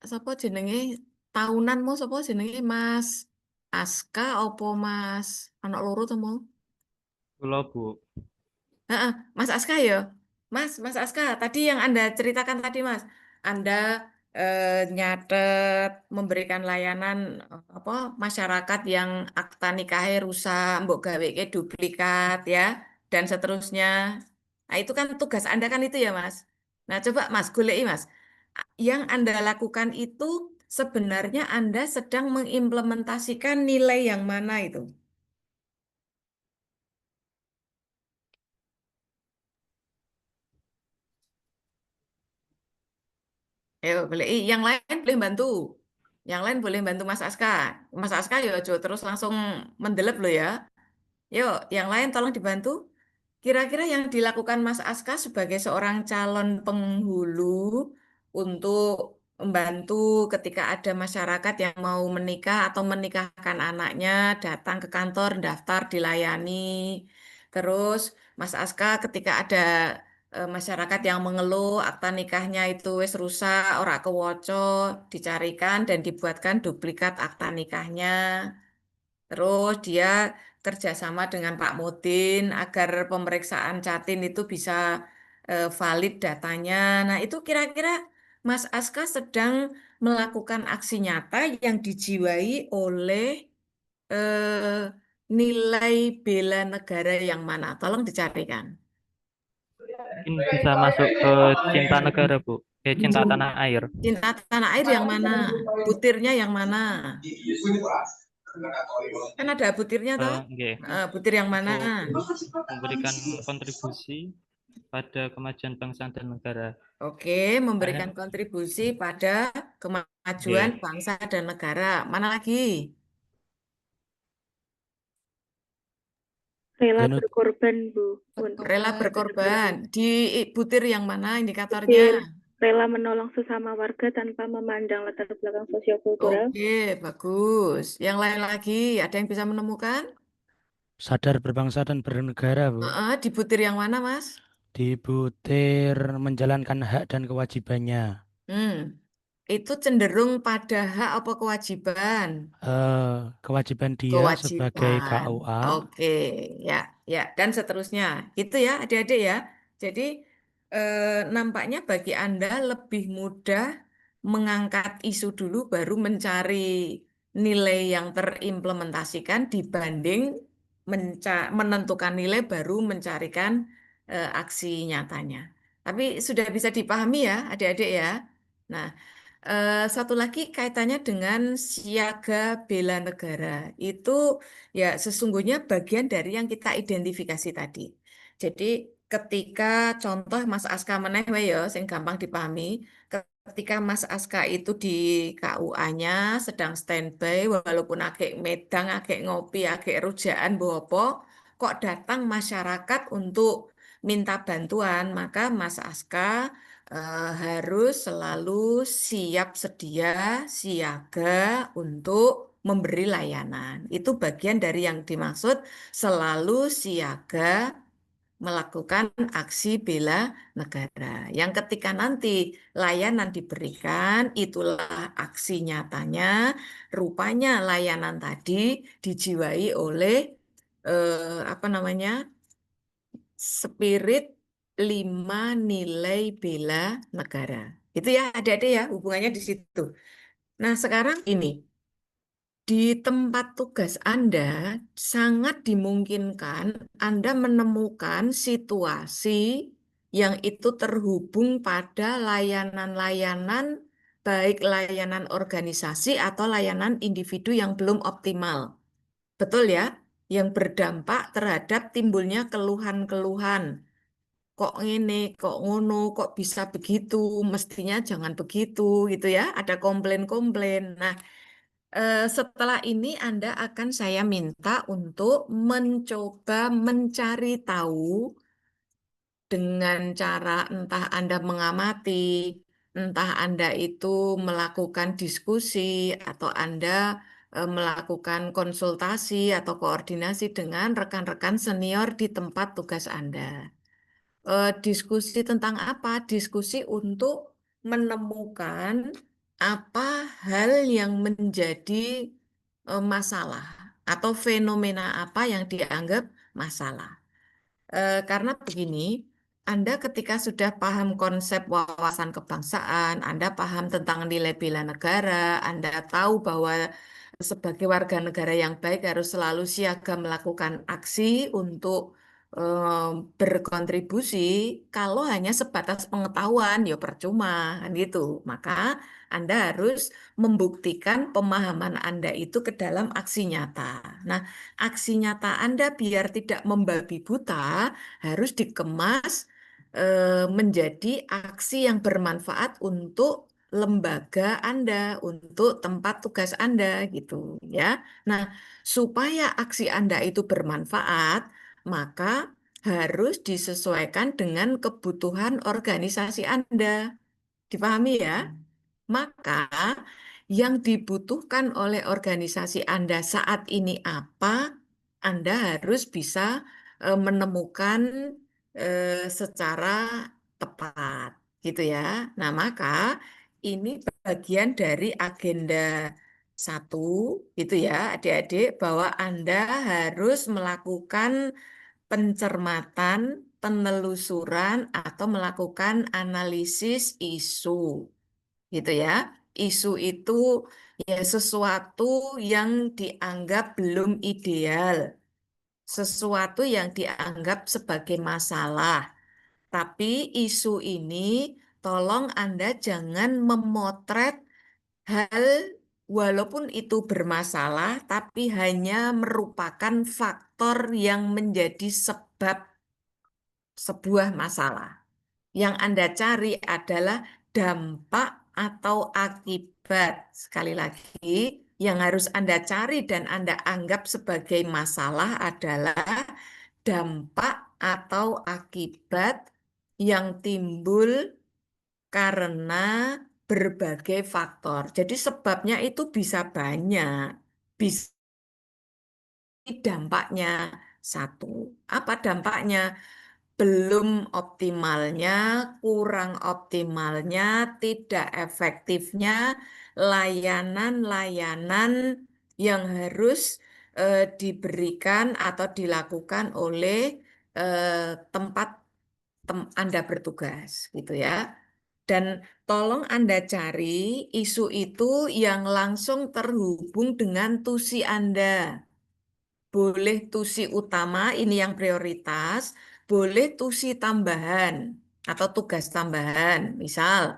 sapa jenenge tahunan mau sapa jenenge Mas Aska opo Mas anak loro to mau? Pulau Bu. Heeh, Mas Aska ya. Mas Aska, tadi yang Anda ceritakan tadi Mas, Anda nyatet memberikan layanan apa masyarakat yang akta nikahnya rusak, mbok gawe ke duplikat ya dan seterusnya. Nah, itu kan tugas Anda kan itu ya Mas. Nah, coba Mas goleki Mas. Yang Anda lakukan itu sebenarnya Anda sedang mengimplementasikan nilai yang mana itu? Ayo, boleh. Yang lain boleh bantu. Yang lain boleh bantu Mas Aska. Mas Aska ya ojo terus langsung mendelep lo ya. Yuk, yang lain tolong dibantu. Kira-kira yang dilakukan Mas Aska sebagai seorang calon penghulu untuk membantu ketika ada masyarakat yang mau menikah atau menikahkan anaknya, datang ke kantor, daftar, dilayani. Terus Mas Aska ketika ada masyarakat yang mengeluh akta nikahnya itu wis rusak, ora kewoco, dicarikan dan dibuatkan duplikat akta nikahnya. Terus dia kerjasama dengan Pak Mudin agar pemeriksaan Catin itu bisa valid datanya. Nah, itu kira-kira Mas Aska sedang melakukan aksi nyata yang dijiwai oleh eh, nilai bela negara yang mana? Tolong dicarikan. Mungkin bisa masuk ke cinta negara, Bu. Cinta tanah air. Cinta tanah air yang mana? Butirnya yang mana? Kan ada butirnya toh? Nggih. Butir yang mana? Untuk memberikan kontribusi pada kemajuan bangsa dan negara. Oke, memberikan kontribusi pada kemajuan Nggih. bangsa dan negara. Mana lagi? Rela Genut berkorban, Bu. Pun. Rela berkorban. Di butir yang mana indikatornya? Butir, rela menolong sesama warga tanpa memandang latar belakang sosiokultural. Oke, bagus. Yang lain lagi, ada yang bisa menemukan? sadar berbangsa dan bernegara, Bu. Di butir yang mana, Mas? Di butir menjalankan hak dan kewajibannya. Hmm, itu cenderung pada hak apa kewajiban? Kewajiban dia sebagai Kewajiban. KUA. Oke, ya, ya, dan seterusnya. Itu ya, adik-adik ya. Jadi nampaknya bagi Anda lebih mudah mengangkat isu dulu baru mencari nilai yang terimplementasikan dibanding menentukan nilai baru mencarikan aksi nyatanya. Tapi sudah bisa dipahami ya, adik-adik ya. Nah, satu lagi kaitannya dengan siaga bela negara. Itu ya sesungguhnya bagian dari yang kita identifikasi tadi. Jadi ketika contoh Mas Aska meneh wae ya sing gampang dipahami, ketika Mas Aska itu di KUA-nya sedang standby walaupun agak medang, agak ngopi, agak rujaan bopo, kok datang masyarakat untuk minta bantuan, maka Mas Aska harus selalu siap sedia, siaga untuk memberi layanan. Itu bagian dari yang dimaksud selalu siaga melakukan aksi bela negara. Yang ketika nanti layanan diberikan, itulah aksi nyatanya. Rupanya layanan tadi dijiwai oleh apa namanya? Spirit 5 nilai bela negara. Itu ya adik-adik ya hubungannya di situ. Nah sekarang ini di tempat tugas Anda sangat dimungkinkan Anda menemukan situasi yang itu terhubung pada layanan-layanan, baik layanan organisasi atau layanan individu yang belum optimal. Betul ya? Yang berdampak terhadap timbulnya keluhan-keluhan. Kok ini, kok ngono, kok bisa begitu, mestinya jangan begitu gitu ya. Ada komplain-komplain. Nah, setelah ini Anda akan saya minta untuk mencoba mencari tahu dengan cara entah Anda mengamati, entah Anda itu melakukan diskusi, atau Anda melakukan konsultasi atau koordinasi dengan rekan-rekan senior di tempat tugas Anda. Diskusi tentang apa? Diskusi untuk menemukan apa hal yang menjadi masalah atau fenomena apa yang dianggap masalah. Karena begini, Anda ketika sudah paham konsep wawasan kebangsaan, Anda paham tentang nilai bela negara, Anda tahu bahwa sebagai warga negara yang baik harus selalu siaga melakukan aksi untuk berkontribusi. Kalau hanya sebatas pengetahuan, ya percuma, kan gitu. Maka Anda harus membuktikan pemahaman Anda itu ke dalam aksi nyata. Nah, aksi nyata Anda biar tidak membabi buta harus dikemas menjadi aksi yang bermanfaat untuk lembaga Anda, untuk tempat tugas Anda gitu ya. Nah, supaya aksi Anda itu bermanfaat, maka harus disesuaikan dengan kebutuhan organisasi Anda. Dipahami ya? Maka yang dibutuhkan oleh organisasi Anda saat ini apa, Anda harus bisa menemukan secara tepat, gitu ya. Nah, maka ini bagian dari agenda satu, itu ya, adik-adik, bahwa Anda harus melakukan pencermatan, penelusuran, atau melakukan analisis isu gitu ya. Isu itu ya sesuatu yang dianggap belum ideal, sesuatu yang dianggap sebagai masalah. Tapi isu ini tolong Anda jangan memotret hal walaupun itu bermasalah, tapi hanya merupakan faktor yang menjadi sebab sebuah masalah. Yang Anda cari adalah dampak atau akibat. Sekali lagi, yang harus Anda cari dan Anda anggap sebagai masalah adalah dampak atau akibat yang timbul karena berbagai faktor. Jadi sebabnya itu bisa banyak. Bisa dampaknya satu. Apa dampaknya? Belum optimalnya, kurang optimalnya, tidak efektifnya layanan-layanan yang harus diberikan atau dilakukan oleh tempat Anda bertugas, gitu ya. Dan tolong Anda cari isu itu yang langsung terhubung dengan tusi Anda. Boleh tusi utama, ini yang prioritas, boleh tusi tambahan atau tugas tambahan. Misal,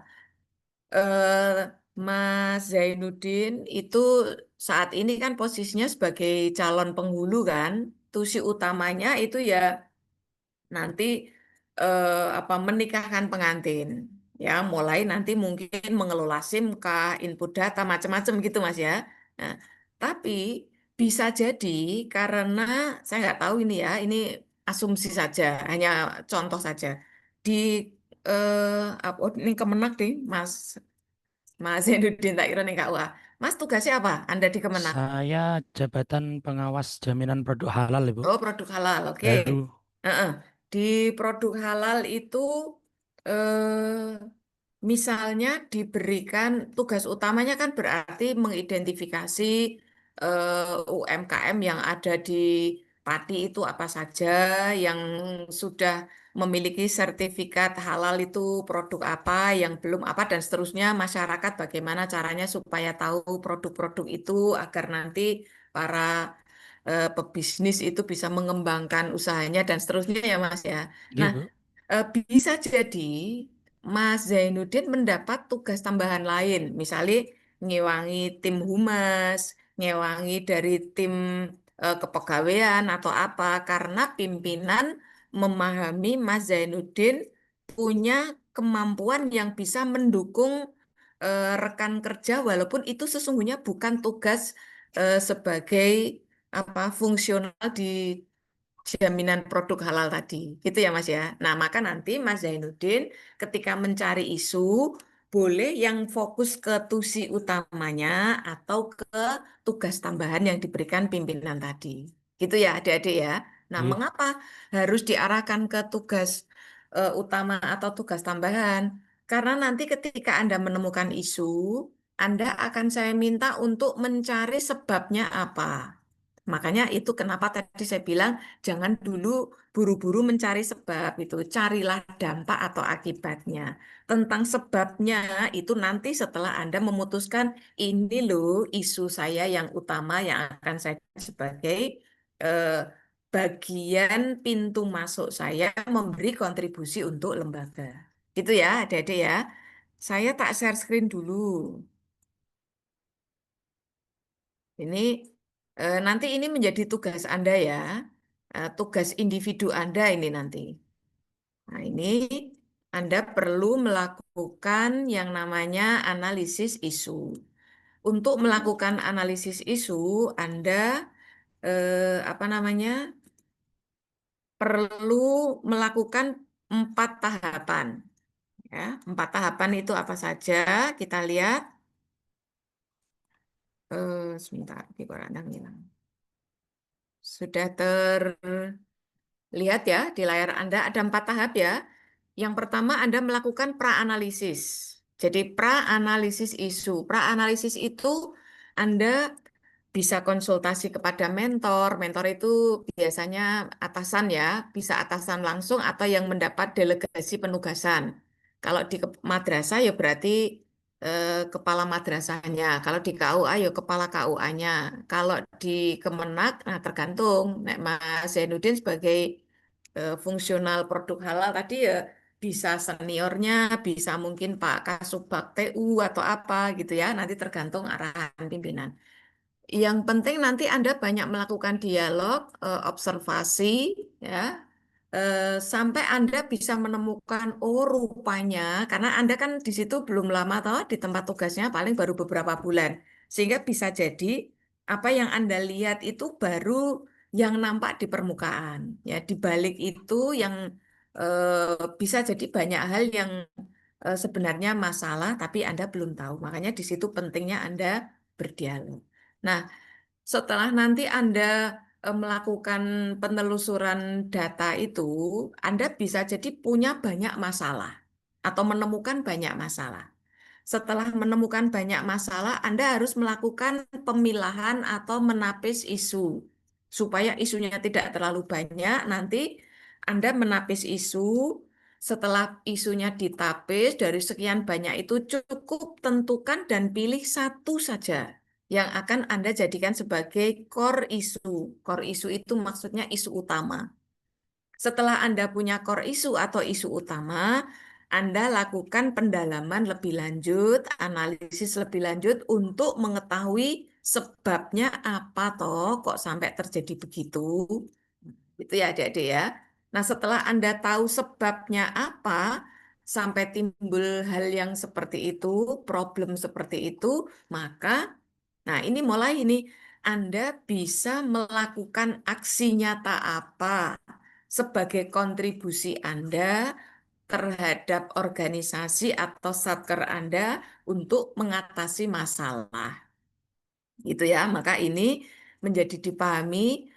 Mas Zainuddin itu saat ini kan posisinya sebagai calon penghulu kan, tusi utamanya itu ya nanti apa menikahkan pengantin. Ya, mulai nanti mungkin mengelola SIM kah, input data macam-macam gitu Mas ya. Nah, tapi bisa jadi karena saya nggak tahu ini ya, ini asumsi saja, hanya contoh saja. Di apa oh, ini Kemenak deh, Mas Zainuddin tak kira nih KUA. Mas tugasnya apa? Anda di Kemenak? Saya jabatan pengawas jaminan produk halal, Ibu. Oh, produk halal, oke. Baru. Heeh. Di produk halal itu misalnya diberikan tugas utamanya kan berarti mengidentifikasi UMKM yang ada di Pati itu apa saja, yang sudah memiliki sertifikat halal itu produk apa, yang belum apa, dan seterusnya. Masyarakat bagaimana caranya supaya tahu produk-produk itu agar nanti para pebisnis itu bisa mengembangkan usahanya dan seterusnya ya Mas ya. Iya, Nah, Bu. Bisa jadi Mas Zainuddin mendapat tugas tambahan lain, misalnya ngewangi tim humas, ngewangi dari tim kepegawaian atau apa, karena pimpinan memahami Mas Zainuddin punya kemampuan yang bisa mendukung rekan kerja, walaupun itu sesungguhnya bukan tugas sebagai apa fungsional di jaminan produk halal tadi, gitu ya Mas ya. Nah, maka nanti Mas Zainuddin ketika mencari isu, boleh yang fokus ke tusi utamanya atau ke tugas tambahan yang diberikan pimpinan tadi. Gitu ya adik-adik ya. Nah, Iya. mengapa harus diarahkan ke tugas utama atau tugas tambahan? Karena nanti ketika Anda menemukan isu, Anda akan saya minta untuk mencari sebabnya apa. Makanya itu kenapa tadi saya bilang jangan dulu buru-buru mencari sebab itu, carilah dampak atau akibatnya. Tentang sebabnya itu nanti setelah Anda memutuskan ini loh isu saya yang utama yang akan saya sebagai eh, bagian pintu masuk saya memberi kontribusi untuk lembaga. Gitu ya, adik-adik ya. Saya tak share screen dulu. Ini nanti ini menjadi tugas Anda ya, tugas individu Anda ini nanti. Nah, ini Anda perlu melakukan yang namanya analisis isu. Untuk melakukan analisis isu, Anda apa namanya perlu melakukan 4 tahapan. Ya, 4 tahapan itu apa saja? Kita lihat. Sebentar, di koran Anda hilang. Sudah terlihat ya di layar Anda ada 4 tahap ya. Yang pertama Anda melakukan pra-analisis. Jadi pra-analisis isu. Pra-analisis itu Anda bisa konsultasi kepada mentor. Mentor itu biasanya atasan ya, bisa atasan langsung atau yang mendapat delegasi penugasan. Kalau di madrasah ya berarti kepala madrasahnya. Kalau di KUA ya kepala KUA-nya. Kalau di Kemenak, nah tergantung. Nek Mas Zainuddin sebagai fungsional produk halal tadi ya bisa seniornya, bisa mungkin Pak Kasubag TU atau apa gitu ya. Nanti tergantung arahan pimpinan. Yang penting nanti Anda banyak melakukan dialog, observasi, ya, sampai Anda bisa menemukan, oh rupanya, karena Anda kan di situ belum lama toh, di tempat tugasnya paling baru beberapa bulan. Sehingga bisa jadi apa yang Anda lihat itu baru yang nampak di permukaan. Ya, di balik itu yang bisa jadi banyak hal yang sebenarnya masalah, tapi Anda belum tahu. Makanya di situ pentingnya Anda berdialog. Nah, setelah nanti Anda melakukan penelusuran data itu, Anda bisa jadi punya banyak masalah atau menemukan banyak masalah. Setelah menemukan banyak masalah, Anda harus melakukan pemilahan atau menapis isu. Supaya isunya tidak terlalu banyak, nanti Anda menapis isu, setelah isunya ditapis, dari sekian banyak itu cukup tentukan dan pilih satu saja yang akan Anda jadikan sebagai core isu. Core isu itu maksudnya isu utama. Setelah Anda punya core isu atau isu utama, Anda lakukan pendalaman lebih lanjut, analisis lebih lanjut untuk mengetahui sebabnya apa toh kok sampai terjadi begitu. Itu ya adik-adik ya. Nah setelah Anda tahu sebabnya apa sampai timbul hal yang seperti itu, problem seperti itu, maka nah ini mulai ini Anda bisa melakukan aksi nyata apa sebagai kontribusi Anda terhadap organisasi atau satker Anda untuk mengatasi masalah. Gitu ya, maka ini menjadi dipahami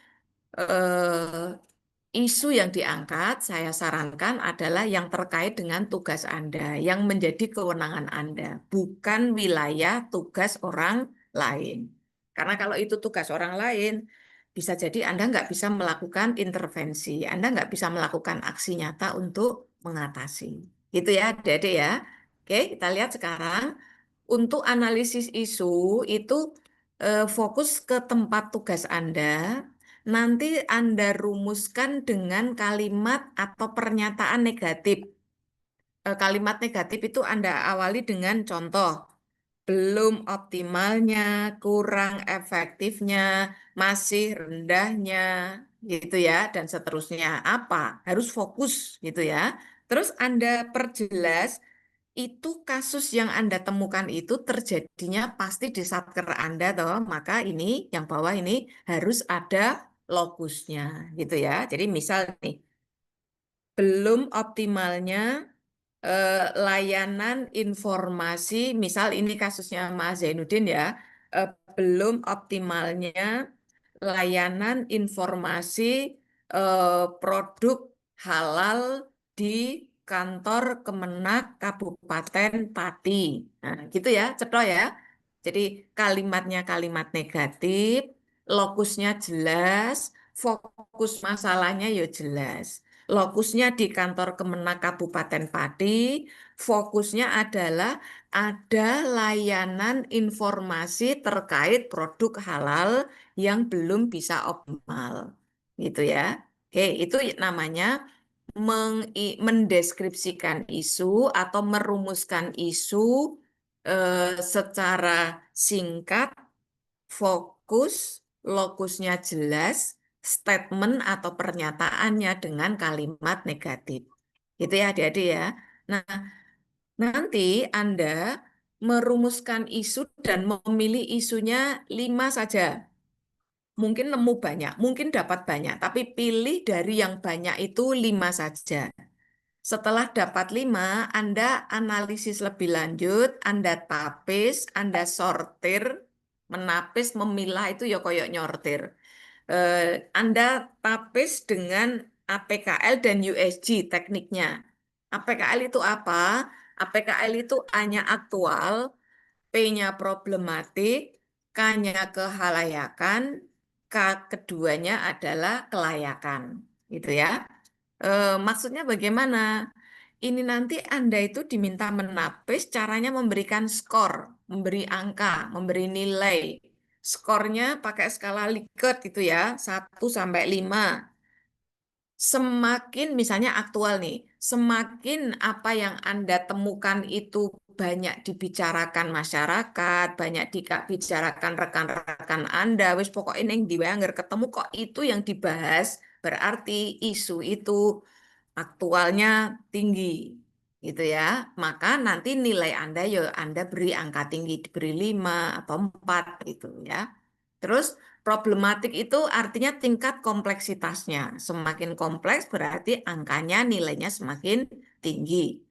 isu yang diangkat, saya sarankan adalah yang terkait dengan tugas Anda, yang menjadi kewenangan Anda, bukan wilayah tugas orang lain. Karena kalau itu tugas orang lain, bisa jadi Anda nggak bisa melakukan intervensi, Anda nggak bisa melakukan aksi nyata untuk mengatasi. Itu ya, adik-adik ya. Oke, kita lihat sekarang. Untuk analisis isu itu fokus ke tempat tugas Anda. nanti Anda rumuskan dengan kalimat atau pernyataan negatif. Kalimat negatif itu Anda awali dengan contoh. Belum optimalnya, kurang efektifnya, masih rendahnya, gitu ya, dan seterusnya. Apa? Harus fokus, gitu ya. Terus Anda perjelas itu kasus yang Anda temukan itu terjadinya pasti di satker Anda, toh. Maka ini yang bawah ini harus ada logusnya, gitu ya. Jadi misal nih, belum optimalnya layanan informasi, misal ini kasusnya Mas Zainuddin ya, belum optimalnya layanan informasi produk halal di kantor Kemenak Kabupaten Pati. Nah, gitu ya, cetha ya. Jadi kalimatnya kalimat negatif, lokusnya jelas, fokus masalahnya ya jelas. Lokusnya di kantor Kemenak Kabupaten Pati, fokusnya adalah ada layanan informasi terkait produk halal yang belum bisa optimal. Gitu ya. Oke, itu namanya mendeskripsikan isu atau merumuskan isu secara singkat, fokus, lokusnya jelas, statement atau pernyataannya dengan kalimat negatif. Gitu ya adik-adik ya. Nah, nanti Anda merumuskan isu dan memilih isunya 5 saja. Mungkin nemu banyak, mungkin dapat banyak, tapi pilih dari yang banyak itu 5 saja. Setelah dapat 5, Anda analisis lebih lanjut, Anda tapis, Anda sortir, menapis, memilah itu ya koyok nyortir. Anda tapis dengan APKL dan USG tekniknya. APKL itu apa? APKL itu A-nya aktual, P-nya problematik, K-nya kehalayakan, K keduanya adalah kelayakan. Gitu ya. Maksudnya bagaimana? Ini nanti Anda itu diminta menapis caranya memberikan skor, memberi angka, memberi nilai. Skornya pakai skala Likert gitu ya, 1 sampai 5. Semakin misalnya aktual nih, semakin apa yang Anda temukan itu banyak dibicarakan masyarakat, banyak dibicarakan rekan-rekan Anda, wis pokoknya yang diwenger ketemu kok itu yang dibahas, berarti isu itu aktualnya tinggi gitu ya. Maka nanti nilai Anda ya Anda beri angka tinggi, diberi 5 atau 4 gitu ya. Terus problematik itu artinya tingkat kompleksitasnya. Semakin kompleks berarti angkanya nilainya semakin tinggi.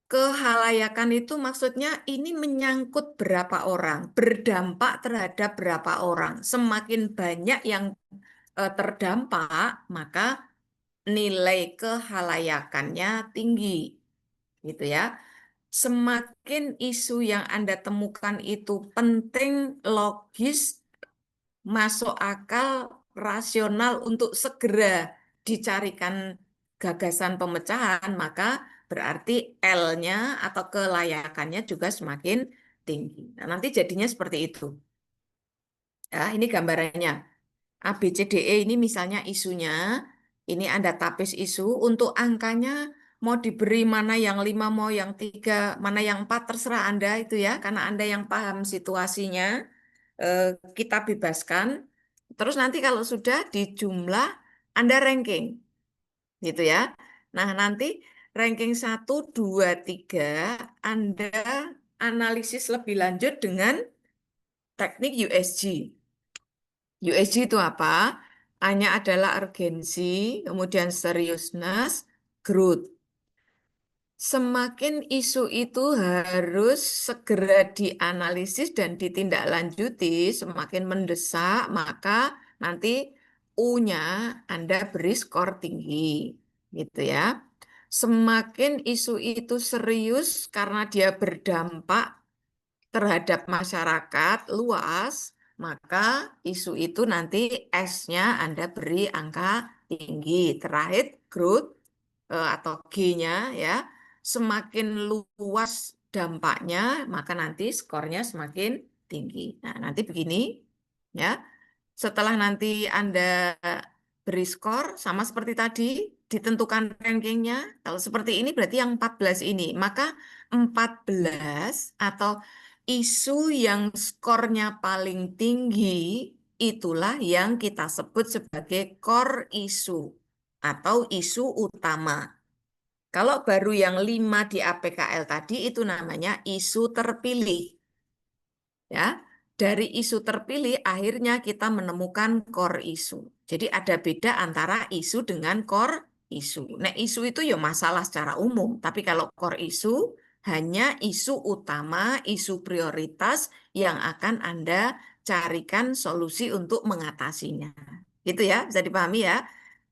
Kehalayakan itu maksudnya ini menyangkut berapa orang, berdampak terhadap berapa orang. Semakin banyak yang terdampak, maka nilai kehalayakannya tinggi, gitu ya. Semakin isu yang Anda temukan itu penting, logis, masuk akal, rasional untuk segera dicarikan gagasan pemecahan, maka berarti L-nya atau kelayakannya juga semakin tinggi. Nah, nanti jadinya seperti itu. Ya, ini gambarannya. A, B, C, D, E ini misalnya isunya, ini Anda tapis isu, untuk angkanya mau diberi mana yang 5, mau yang 3, mana yang 4, terserah Anda itu ya, karena Anda yang paham situasinya, kita bebaskan. Terus nanti kalau sudah di jumlah, Anda ranking, gitu ya. Nah, nanti ranking 1, 2, 3, Anda analisis lebih lanjut dengan teknik USG. USG itu apa? A-nya adalah urgensi, kemudian seriousness, growth. Semakin isu itu harus segera dianalisis dan ditindaklanjuti, semakin mendesak, maka nanti U-nya Anda beri skor tinggi, gitu ya. Semakin isu itu serius karena dia berdampak terhadap masyarakat luas, maka isu itu nanti S-nya Anda beri angka tinggi. Terakhir, growth atau G-nya ya, semakin luas dampaknya, maka nanti skornya semakin tinggi. Nah, nanti begini ya. setelah nanti Anda beri skor, sama seperti tadi, ditentukan rankingnya. Kalau seperti ini berarti yang 14 ini. Maka 14 atau isu yang skornya paling tinggi, itulah yang kita sebut sebagai core isu atau isu utama. Kalau baru yang 5 di APKL tadi, itu namanya isu terpilih. Ya, dari isu terpilih akhirnya kita menemukan core isu. Jadi ada beda antara isu dengan core isu. Nah, isu itu ya masalah secara umum, tapi kalau core isu hanya isu utama, isu prioritas yang akan Anda carikan solusi untuk mengatasinya. Gitu ya, bisa dipahami ya.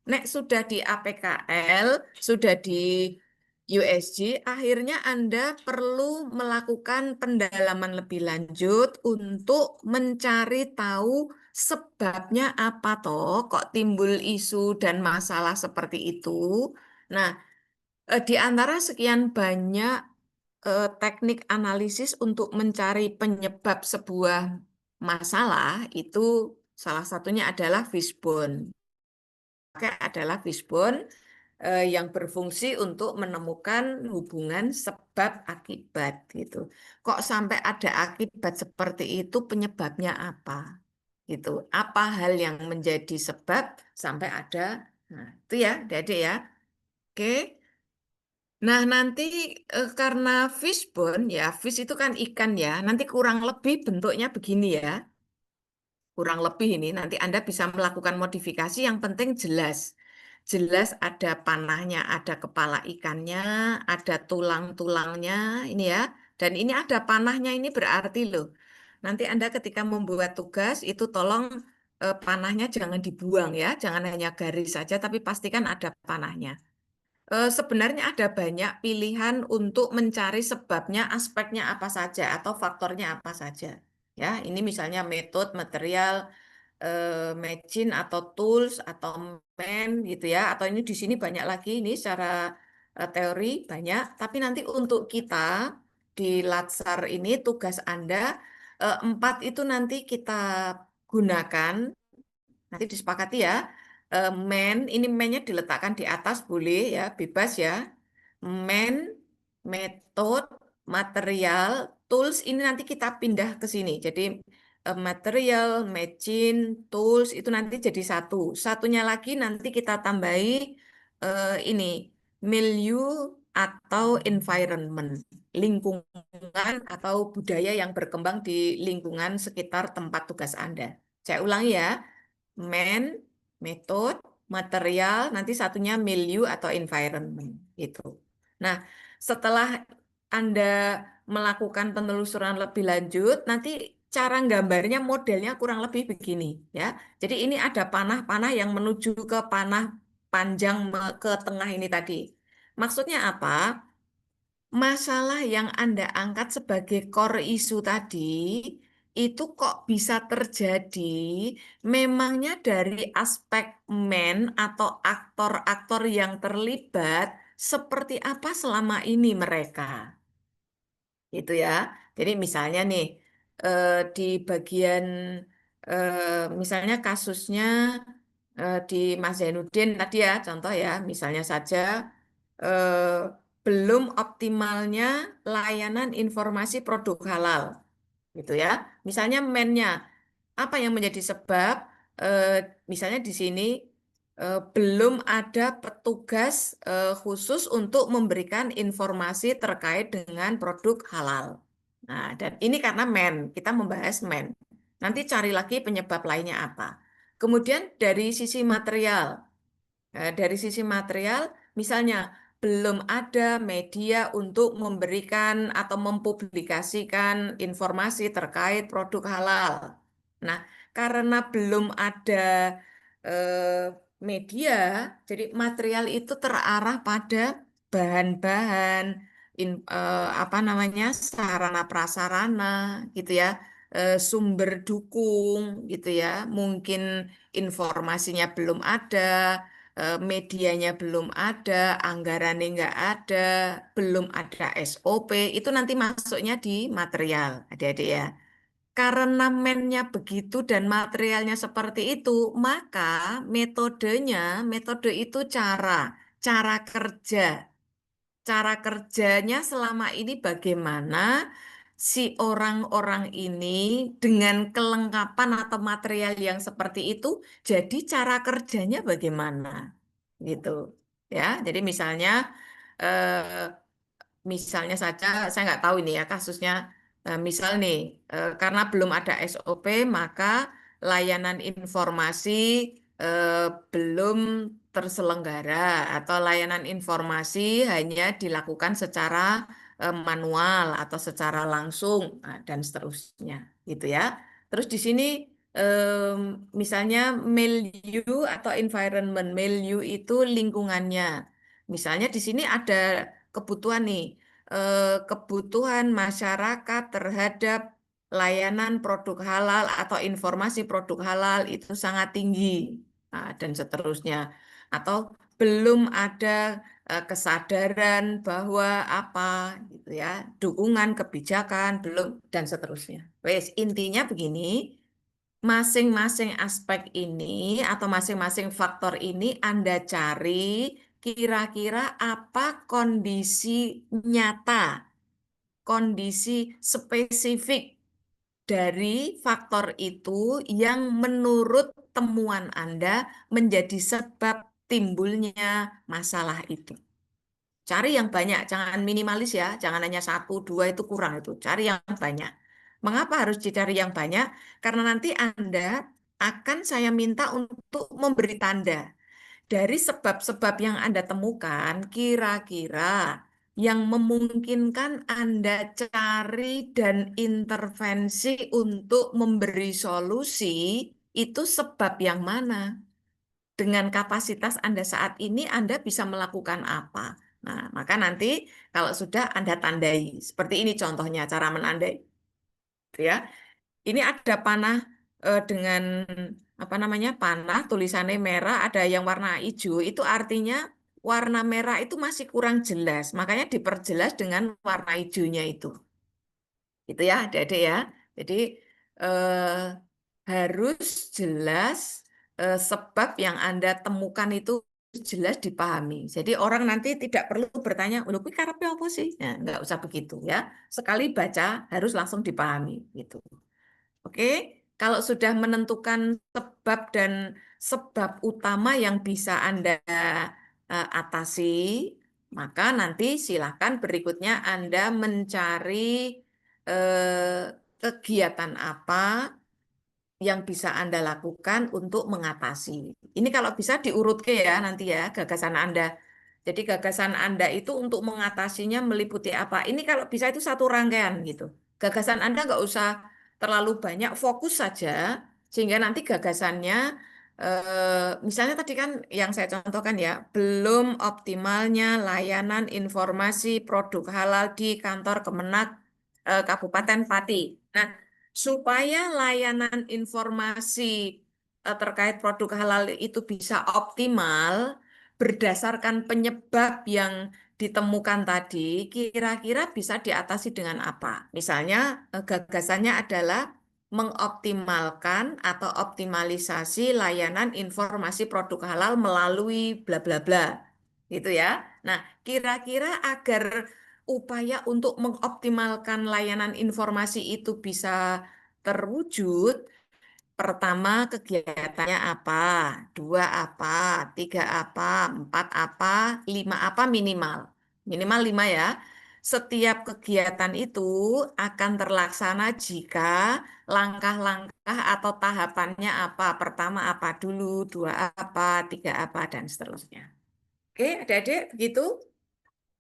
Nek sudah di APKL, sudah di USG, akhirnya Anda perlu melakukan pendalaman lebih lanjut untuk mencari tahu sebabnya apa toh kok timbul isu dan masalah seperti itu. Nah, di antara sekian banyak teknik analisis untuk mencari penyebab sebuah masalah, itu salah satunya adalah fishbone. Adalah fishbone yang berfungsi untuk menemukan hubungan sebab akibat gitu. Kok sampai ada akibat seperti itu, penyebabnya apa? Gitu. Apa hal yang menjadi sebab sampai ada, nah itu ya, Adik ya. Oke. Nah, nanti karena fishbone ya, fish itu kan ikan ya. Nanti kurang lebih bentuknya begini ya. Kurang lebih ini nanti Anda bisa melakukan modifikasi, yang penting jelas. Jelas ada panahnya, ada kepala ikannya, ada tulang-tulangnya ini ya. Dan ini ada panahnya, ini berarti loh. Nanti Anda ketika membuat tugas itu tolong panahnya jangan dibuang ya, jangan hanya garis saja tapi pastikan ada panahnya. Sebenarnya ada banyak pilihan untuk mencari sebabnya, aspeknya apa saja atau faktornya apa saja. Ya, ini misalnya metode, material, machine atau tools atau man gitu ya. Atau ini di sini banyak lagi ini secara teori banyak. Tapi nanti untuk kita di Latsar ini tugas Anda 4 itu nanti kita gunakan. Nanti disepakati ya. Man, ini man-nya diletakkan di atas, boleh ya, bebas ya. Man, metode, material, tools, ini nanti kita pindah ke sini. Jadi material, machine, tools, itu nanti jadi satu. Satunya lagi nanti kita tambahi ini, milieu atau environment, lingkungan atau budaya yang berkembang di lingkungan sekitar tempat tugas Anda. Saya ulangi ya. Man, metode, material, nanti satunya milieu atau environment gitu. Nah, setelah Anda melakukan penelusuran lebih lanjut, nanti cara gambarnya modelnya kurang lebih begini ya. Jadi ini ada panah-panah yang menuju ke panah panjang ke tengah ini tadi. Maksudnya apa? Masalah yang Anda angkat sebagai core isu tadi itu kok bisa terjadi? Memangnya dari aspek man atau aktor-aktor yang terlibat seperti apa selama ini mereka? Itu ya. Jadi misalnya nih di bagian misalnya kasusnya di Mas Zainuddin tadi ya, contoh ya, misalnya saja eh, belum optimalnya layanan informasi produk halal, gitu ya. Misalnya mennya, apa yang menjadi sebab? Eh, Misalnya di sini belum ada petugas khusus untuk memberikan informasi terkait dengan produk halal. Nah, dan ini karena kita membahas men. Nanti cari lagi penyebab lainnya apa. Kemudian dari sisi material, misalnya belum ada media untuk memberikan atau mempublikasikan informasi terkait produk halal. Nah, karena belum ada media, jadi material itu terarah pada bahan-bahan, apa namanya, sarana prasarana, gitu ya, sumber dukung, gitu ya, mungkin informasinya belum ada, medianya belum ada, anggarannya nggak ada, belum ada SOP, itu nanti masuknya di material, adik-adik ya. karena mennya begitu dan materialnya seperti itu, maka metode itu cara kerja. Cara kerjanya selama ini bagaimana si orang-orang ini dengan kelengkapan atau material yang seperti itu, jadi cara kerjanya bagaimana, gitu ya. Jadi misalnya saja, saya nggak tahu ini ya kasusnya, misal nih, karena belum ada SOP, maka layanan informasi belum terselenggara, atau layanan informasi hanya dilakukan secara manual atau secara langsung, dan seterusnya, gitu ya. Terus di sini misalnya milieu atau environment, milieu itu lingkungannya. Misalnya di sini ada kebutuhan nih, kebutuhan masyarakat terhadap layanan produk halal atau informasi produk halal itu sangat tinggi, dan seterusnya. Atau belum ada kesadaran bahwa apa, gitu ya, dukungan kebijakan belum, dan seterusnya. Wes, intinya begini, masing-masing aspek ini atau masing-masing faktor ini Anda cari kira-kira apa kondisi nyata, kondisi spesifik dari faktor itu yang menurut temuan Anda menjadi sebab timbulnya masalah itu. Cari yang banyak, jangan minimalis ya, jangan hanya satu, dua itu kurang itu. Cari yang banyak. Mengapa harus dicari yang banyak? Karena nanti Anda akan saya minta untuk memberi tanda. Dari sebab-sebab yang Anda temukan, kira-kira yang memungkinkan Anda cari dan intervensi untuk memberi solusi, itu sebab yang mana? Dengan kapasitas Anda saat ini, Anda bisa melakukan apa? Nah, maka nanti kalau sudah Anda tandai. Seperti ini contohnya cara menandai. Gitu ya. Ini ada panah dengan apa namanya, panah tulisannya merah, ada yang warna hijau. Itu artinya warna merah itu masih kurang jelas. Makanya diperjelas dengan warna hijaunya itu. Itu ya, adik-adik ya. Jadi eh, harus jelas, sebab yang Anda temukan itu jelas dipahami. Jadi orang nanti tidak perlu bertanya, "Loh, kuwi karepe apa sih?" Nah, nggak usah begitu ya. Sekali baca harus langsung dipahami gitu. Oke, kalau sudah menentukan sebab dan sebab utama yang bisa Anda atasi, maka nanti silakan berikutnya Anda mencari kegiatan apa yang bisa Anda lakukan untuk mengatasi. Ini kalau bisa diurut ke ya nanti ya gagasan Anda. Jadi gagasan Anda itu untuk mengatasinya meliputi apa? Ini kalau bisa itu satu rangkaian gitu. Gagasan Anda nggak usah terlalu banyak, fokus saja sehingga nanti gagasannya, misalnya tadi kan yang saya contohkan ya, belum optimalnya layanan informasi produk halal di kantor Kemenak Kabupaten Pati. Nah, supaya layanan informasi terkait produk halal itu bisa optimal berdasarkan penyebab yang ditemukan tadi, kira-kira bisa diatasi dengan apa? Misalnya, gagasannya adalah mengoptimalkan atau optimalisasi layanan informasi produk halal melalui bla bla bla. Gitu ya. Nah, kira-kira agar upaya untuk mengoptimalkan layanan informasi itu bisa terwujud, pertama kegiatannya apa, dua apa, tiga apa, empat apa, lima apa minimal. Minimal lima ya. Setiap kegiatan itu akan terlaksana jika langkah-langkah atau tahapannya apa. Pertama apa dulu, dua apa, tiga apa, dan seterusnya. Oke, adik-adik begitu?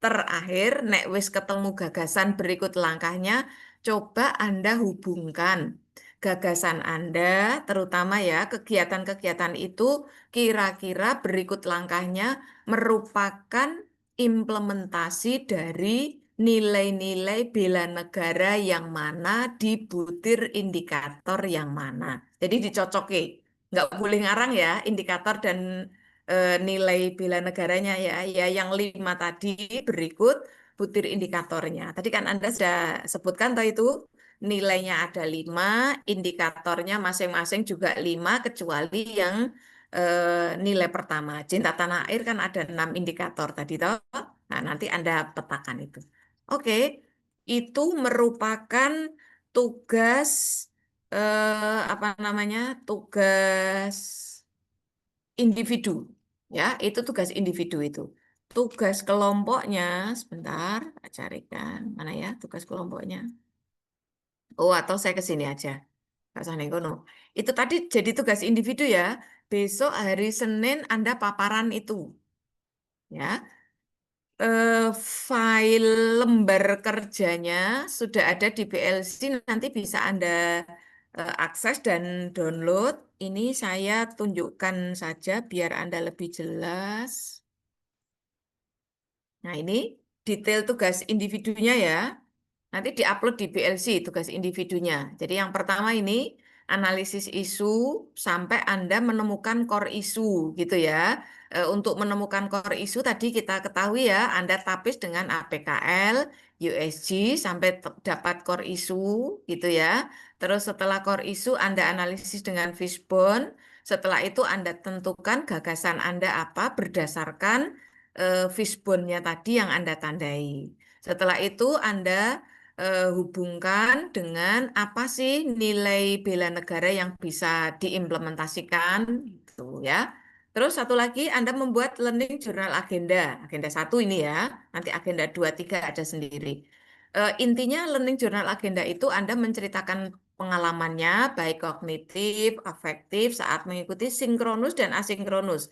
Terakhir, nek wis ketemu gagasan berikut langkahnya, coba Anda hubungkan gagasan Anda, terutama ya kegiatan-kegiatan itu kira-kira berikut langkahnya merupakan implementasi dari nilai-nilai bela negara yang mana di butir indikator yang mana. Jadi dicocoki, nggak boleh ngarang ya indikator dan nilai bela negaranya ya, ya yang lima tadi berikut butir indikatornya. Tadi kan Anda sudah sebutkan toh itu nilainya ada 5, indikatornya masing-masing juga 5, kecuali yang nilai pertama. Cinta tanah air kan ada 6 indikator tadi toh. Nah, nanti Anda petakan itu. Oke, itu merupakan tugas apa namanya? Tugas individu. Ya, itu tugas individu itu. Tugas kelompoknya, sebentar, carikan. Mana ya tugas kelompoknya? Oh, atau saya ke sini aja. Pak Sanengkono. Itu tadi jadi tugas individu ya. Besok hari Senin Anda paparan itu. Ya. File lembar kerjanya sudah ada di PLC, nanti bisa Anda akses dan download. Ini saya tunjukkan saja biar Anda lebih jelas. Nah, ini detail tugas individunya ya. Nanti diupload di PLC tugas individunya. Jadi yang pertama ini analisis isu sampai Anda menemukan core isu gitu ya. Untuk menemukan core isu tadi kita ketahui ya, Anda tapis dengan APKL, USG sampai dapat core isu gitu ya. Terus setelah core isu Anda analisis dengan Fishbone. Setelah itu Anda tentukan gagasan Anda apa berdasarkan fishbone-nya tadi yang Anda tandai. Setelah itu Anda hubungkan dengan apa sih nilai bela negara yang bisa diimplementasikan gitu ya. Terus satu lagi Anda membuat learning journal agenda. Agenda 1 ini ya. Nanti agenda 2, 3 ada sendiri. Intinya learning journal agenda itu Anda menceritakan pengalamannya baik kognitif, afektif saat mengikuti sinkronus dan asinkronus.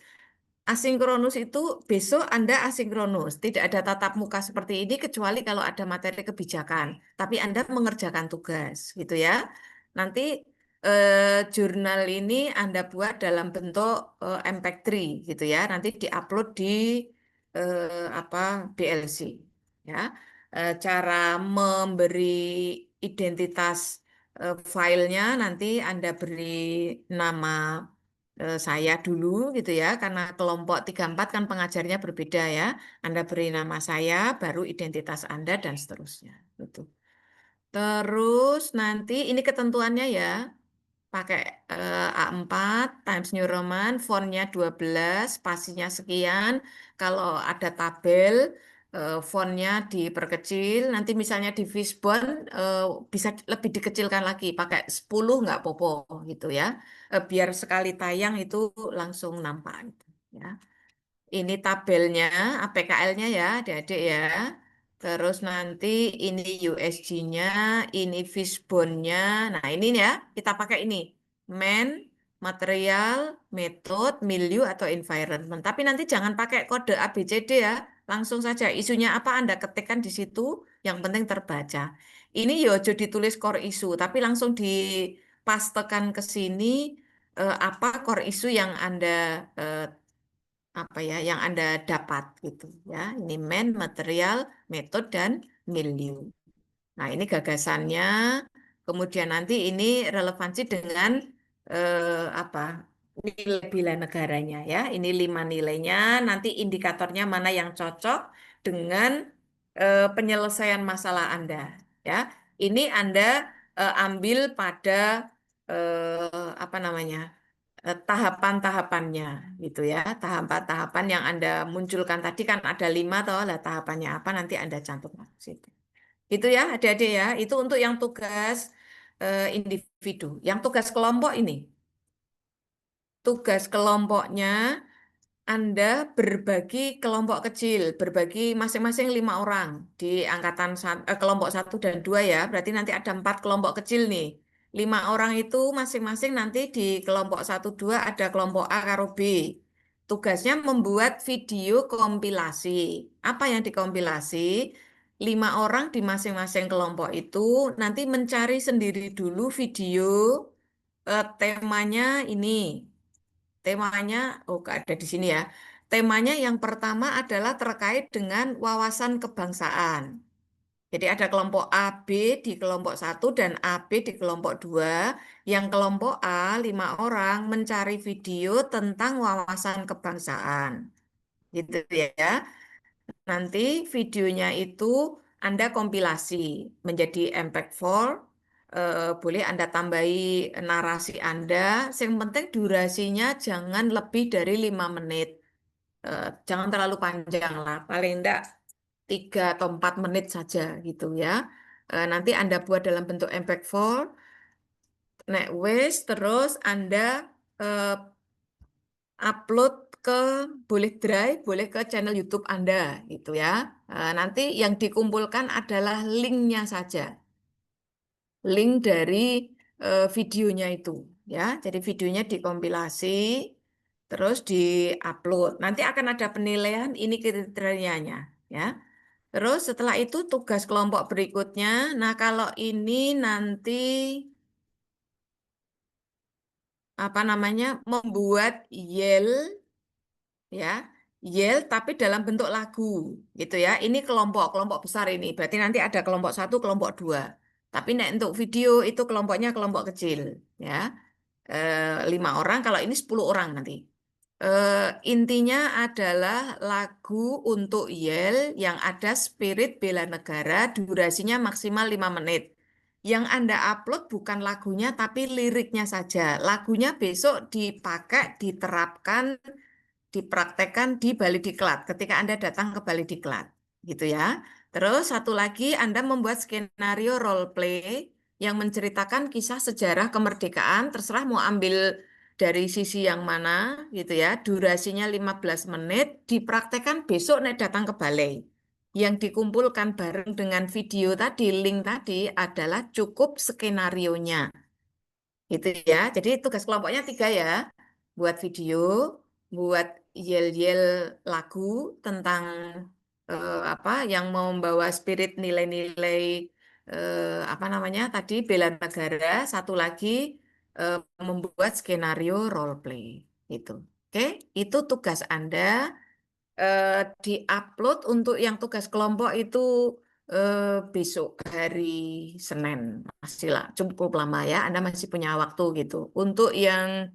Asinkronus itu besok Anda asinkronus. Tidak ada tatap muka seperti ini kecuali kalau ada materi kebijakan. Tapi Anda mengerjakan tugas, gitu ya. Nanti jurnal ini Anda buat dalam bentuk MP3, gitu ya. Nanti diupload di apa BLC, ya. Cara memberi identitas filenya nanti Anda beri nama saya dulu gitu ya, karena kelompok 34 kan pengajarnya berbeda ya. Anda beri nama saya, baru identitas Anda dan seterusnya. Gitu. Terus nanti ini ketentuannya ya, pakai A4, Times New Roman, fontnya 12, spasinya sekian. Kalau ada tabel, fontnya diperkecil. Nanti misalnya di Fishbone bisa lebih dikecilkan lagi, pakai 10 nggak popo gitu ya. Biar sekali tayang itu langsung nampak. Gitu, ya. Ini tabelnya, APKL-nya ya, adik-adik ya. Terus nanti ini USG-nya, ini fishbone-nya. Nah ini ya, kita pakai ini. Man, material, metode, milieu, atau environment. Tapi nanti jangan pakai kode ABCD ya. Langsung saja, isunya apa Anda ketikkan di situ, yang penting terbaca. Ini yojo ditulis core isu, tapi langsung dipastekan ke sini apa core isu yang Anda apa ya yang Anda dapat gitu ya. Ini man, material, metode dan milieu. Nah, ini gagasannya. Kemudian nanti ini relevansi dengan apa? Nilai bela negaranya ya. Ini 5 nilainya, nanti indikatornya mana yang cocok dengan penyelesaian masalah Anda ya. Ini Anda ambil pada apa namanya? Tahapan-tahapannya gitu ya. Tahapan-tahapan yang Anda munculkan tadi kan ada 5 toh, lah tahapannya apa nanti Anda cantumkan di situ. Itu ya adik-adik ya, itu untuk yang tugas individu. Yang tugas kelompok ini, tugas kelompoknya Anda berbagi kelompok kecil, berbagi masing-masing 5 orang di angkatan kelompok 1 dan 2 ya, berarti nanti ada 4 kelompok kecil nih. 5 orang itu masing-masing nanti di kelompok 1, 2 ada kelompok A karo B. Tugasnya membuat video kompilasi. Apa yang dikompilasi? 5 orang di masing-masing kelompok itu nanti mencari sendiri dulu video temanya ini. Temanya, oh nggak ada di sini ya. Temanya yang pertama adalah terkait dengan wawasan kebangsaan. Jadi ada kelompok AB di kelompok 1 dan AB di kelompok 2. Yang kelompok A, 5 orang mencari video tentang wawasan kebangsaan. Gitu ya. Nanti videonya itu Anda kompilasi menjadi MP4, boleh Anda tambahi narasi Anda. Yang penting durasinya jangan lebih dari 5 menit. Jangan terlalu panjang lah, paling enggak 3 atau 4 menit saja gitu ya. Nanti Anda buat dalam bentuk MP4, nek wis, terus Anda eh, upload ke boleh Drive, boleh ke channel YouTube Anda gitu ya. Nanti yang dikumpulkan adalah linknya saja, link dari videonya itu ya. Jadi videonya dikompilasi, terus diupload. Nanti akan ada penilaian ini kriterianya ya. Terus setelah itu tugas kelompok berikutnya. Nah, kalau ini nanti apa namanya membuat yel ya, yel tapi dalam bentuk lagu gitu ya. Ini kelompok besar ini. Berarti nanti ada kelompok 1, kelompok 2. Tapi nek untuk video itu kelompoknya kelompok kecil ya. 5 orang, kalau ini 10 orang nanti. Intinya adalah lagu untuk Yel yang ada spirit bela negara, durasinya maksimal 5 menit. Yang Anda upload bukan lagunya, tapi liriknya saja. Lagunya besok dipakai, diterapkan, dipraktekkan di Bali Diklat ketika Anda datang ke Bali Diklat. Gitu ya. Terus satu lagi Anda membuat skenario role play yang menceritakan kisah sejarah kemerdekaan, terserah mau ambil dari sisi yang mana gitu ya. Durasinya 15 menit, dipraktekkan besok naik datang ke balai. Yang dikumpulkan bareng dengan video tadi, link tadi adalah cukup skenarionya. Gitu ya. Jadi tugas kelompoknya 3 ya. Buat video, buat yel-yel lagu tentang apa yang membawa spirit nilai-nilai apa namanya tadi bela negara. Satu lagi eh, membuat skenario role play. Itu. Oke, itu tugas Anda. Diupload untuk yang tugas kelompok itu besok hari Senin. Masih lah, cukup lama ya, Anda masih punya waktu gitu. Untuk yang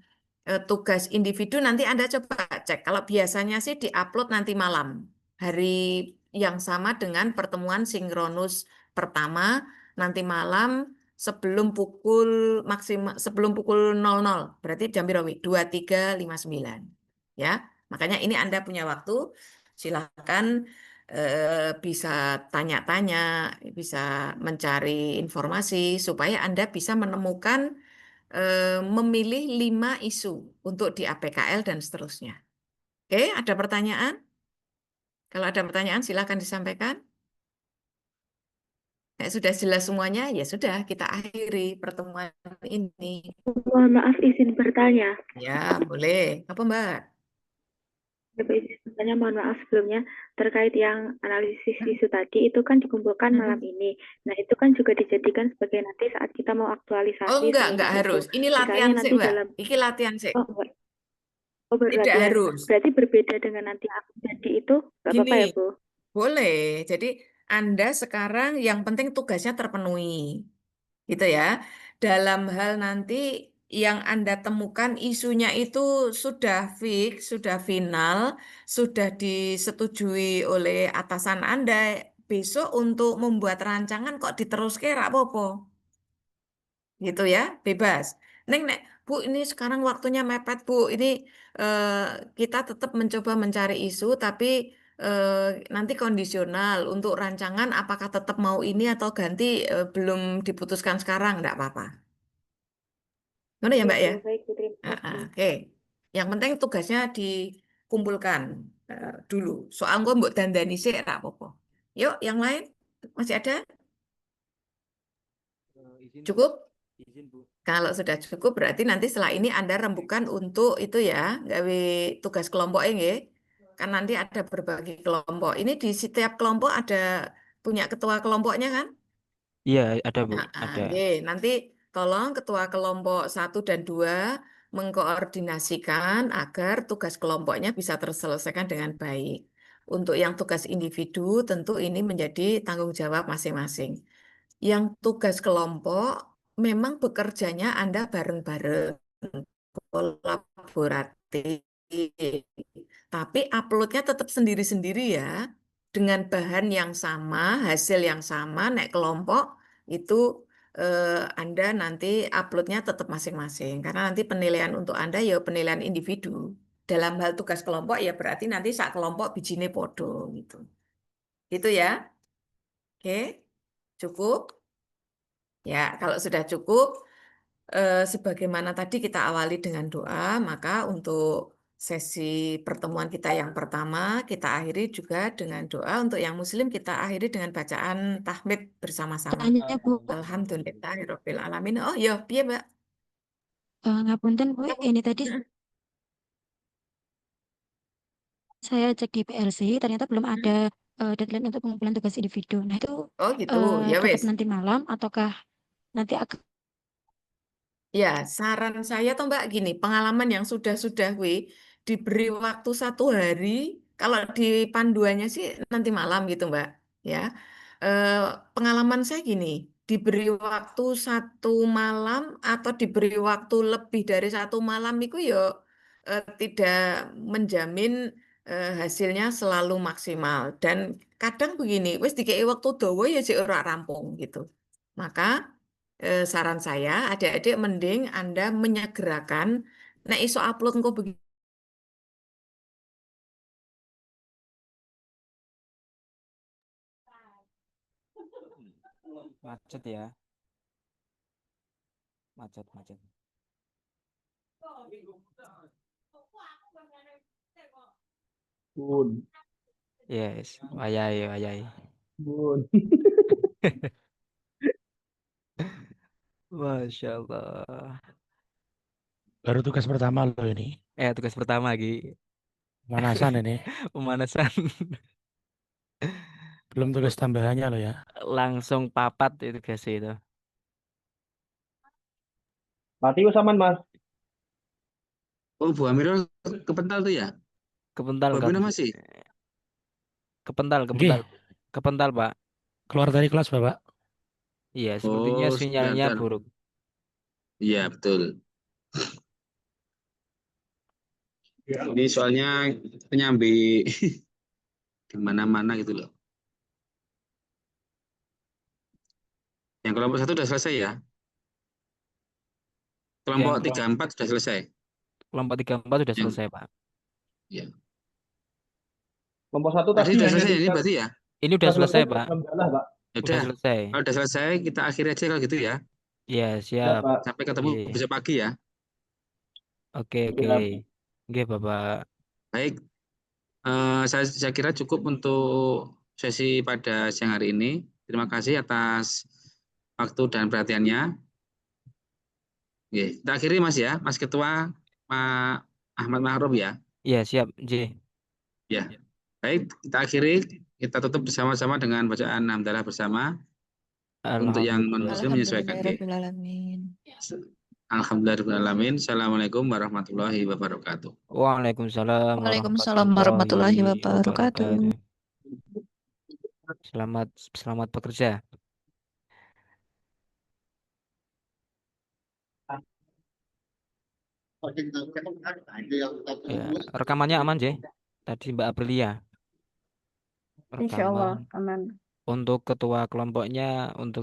tugas individu nanti Anda coba cek. Kalau biasanya sih diupload nanti malam, hari yang sama dengan pertemuan sinkronus pertama, nanti malam sebelum pukul maksimal sebelum pukul 00, berarti jam berapa? 23.59. Ya. Makanya ini Anda punya waktu, silakan bisa tanya-tanya, bisa mencari informasi supaya Anda bisa menemukan memilih 5 isu untuk di APKL dan seterusnya. Oke, ada pertanyaan? Kalau ada pertanyaan silakan disampaikan. Sudah jelas semuanya, ya sudah kita akhiri pertemuan ini. Mohon maaf izin bertanya. Ya, boleh. Apa Mbak? Bapak izin bertanya, mohon maaf sebelumnya terkait yang analisis isu tadi itu kan dikumpulkan malam ini. Nah itu kan juga dijadikan sebagai nanti saat kita mau aktualisasi. Oh enggak harus. Ini latihan sih Mbak. Ini latihan sih. Oh Tidak berlatihan. harus. Berarti berbeda dengan nanti aku jadi itu nggak apa-apa ya Bu? Boleh. Jadi Anda sekarang yang penting tugasnya terpenuhi. Gitu ya. Dalam hal nanti yang Anda temukan isunya itu sudah fix, sudah final, sudah disetujui oleh atasan Anda. Besok untuk membuat rancangan kok diteruske rak apa-apa. Gitu ya, bebas. Neng, Bu, ini sekarang waktunya mepet, Bu. Ini eh, kita tetap mencoba mencari isu, tapi nanti kondisional untuk rancangan apakah tetap mau ini atau ganti belum diputuskan sekarang, enggak apa-apa. Mana ya, Mbak ya? Baik, Bu, terima kasih. Oke. Yang penting tugasnya dikumpulkan dulu. Soal gue mbok dandani sih, enggak apa-apa. Yuk, yang lain masih ada? Cukup? Izin, Bu. Kalau sudah cukup berarti nanti setelah ini Anda rembukan untuk itu ya, gawe tugas kelompok ini. Kan nanti ada berbagai kelompok. Ini di setiap kelompok ada punya ketua kelompoknya kan? Iya, ada Bu, Nah, ada. nanti tolong ketua kelompok 1 dan 2 mengkoordinasikan agar tugas kelompoknya bisa terselesaikan dengan baik. Untuk yang tugas individu tentu ini menjadi tanggung jawab masing-masing. Yang tugas kelompok memang bekerjanya Anda bareng-bareng, kolaboratif. Tapi uploadnya tetap sendiri-sendiri ya, dengan bahan yang sama, hasil yang sama, naik kelompok itu Anda nanti uploadnya tetap masing-masing. Karena nanti penilaian untuk Anda ya penilaian individu. Dalam hal tugas kelompok ya berarti nanti sak kelompok bijine podo gitu. Gitu ya. Oke, cukup. Ya, kalau sudah cukup, sebagaimana tadi kita awali dengan doa, maka untuk sesi pertemuan kita yang pertama, kita akhiri juga dengan doa. Untuk yang Muslim, kita akhiri dengan bacaan tahmid bersama-sama. Tanya Bu, Alhamdulillahirabbil alamin. Oh ya, piye, Mbak? ngapunten Bu, ini tadi saya cek di PLC, ternyata belum ada deadline untuk pengumpulan tugas individu. Nah itu Oh gitu, ya tetap wes. nanti malam ataukah nanti akan Ya, saran saya tuh Mbak gini, pengalaman yang sudah-sudah diberi waktu 1 hari, kalau di panduannya sih nanti malam gitu Mbak. Ya, Eh, pengalaman saya gini, diberi waktu 1 malam atau diberi waktu lebih dari 1 malam itu ya tidak menjamin hasilnya selalu maksimal. Dan kadang begini, wes dikei waktu dawa ya sih ora rampung gitu. Maka saran saya, adik-adik mending Anda menyegerakan, nek iso upload engko begitu. Macet ya, macet. Bun, Yes, wayai. bun. Masya Allah. Baru tugas pertama loh ini. Tugas pertama lagi, Pemanasan ini. pemanasan. Belum tugas tambahannya loh ya. Langsung papat itu guys itu. Mati wis aman, Mas. Oh, Bu Amirul kepental tuh ya? Kepental Bu Kak. Amina masih? Kepental, Oke, kepental Pak. keluar dari kelas Bapak. Iya, sepertinya Oh, sinyalnya sebentar. buruk. Iya, betul. Ini soalnya nyambi di mana-mana gitu loh. Yang kelompok 1 sudah selesai ya? Kelompok Yang 3-4 sudah selesai. kelompok 34 sudah Yang, selesai Pak. ya. Kelompok 1 Tadi tadi sudah hanya selesai ya, ini tinggal berarti ya? Ini udah sudah selesai selesai itu Pak. alhamdulillah, Pak. Ya Udah udah. selesai. Kalau udah selesai, kita akhiri aja kalau gitu ya. Iya, Ya, siap. Pak. Sampai ketemu Iya. besok pagi ya. Oke. Ya. Oke, Bapak. Baik, saya kira cukup untuk sesi pada siang hari ini. Terima kasih atas waktu dan perhatiannya. Oke, kita akhiri Mas ya, Mas Ketua Pak Ahmad Mahruf ya. Iya, siap, J. Ya, baik, kita akhiri. Kita tutup bersama-sama dengan bacaan hamdalah bersama. Untuk yang non-muslim menyesuaikan. Alhamdulillahirrahmanirrahim. Alhamdulillahirrahmanirrahim. Assalamualaikum warahmatullahi wabarakatuh. Waalaikumsalam Waalaikumsalam warahmatullahi wabarakatuh. Selamat bekerja. Ya, rekamannya aman, J. Tadi Mbak Aprilia. Insya Allah Rekaman aman. untuk ketua kelompoknya, untuk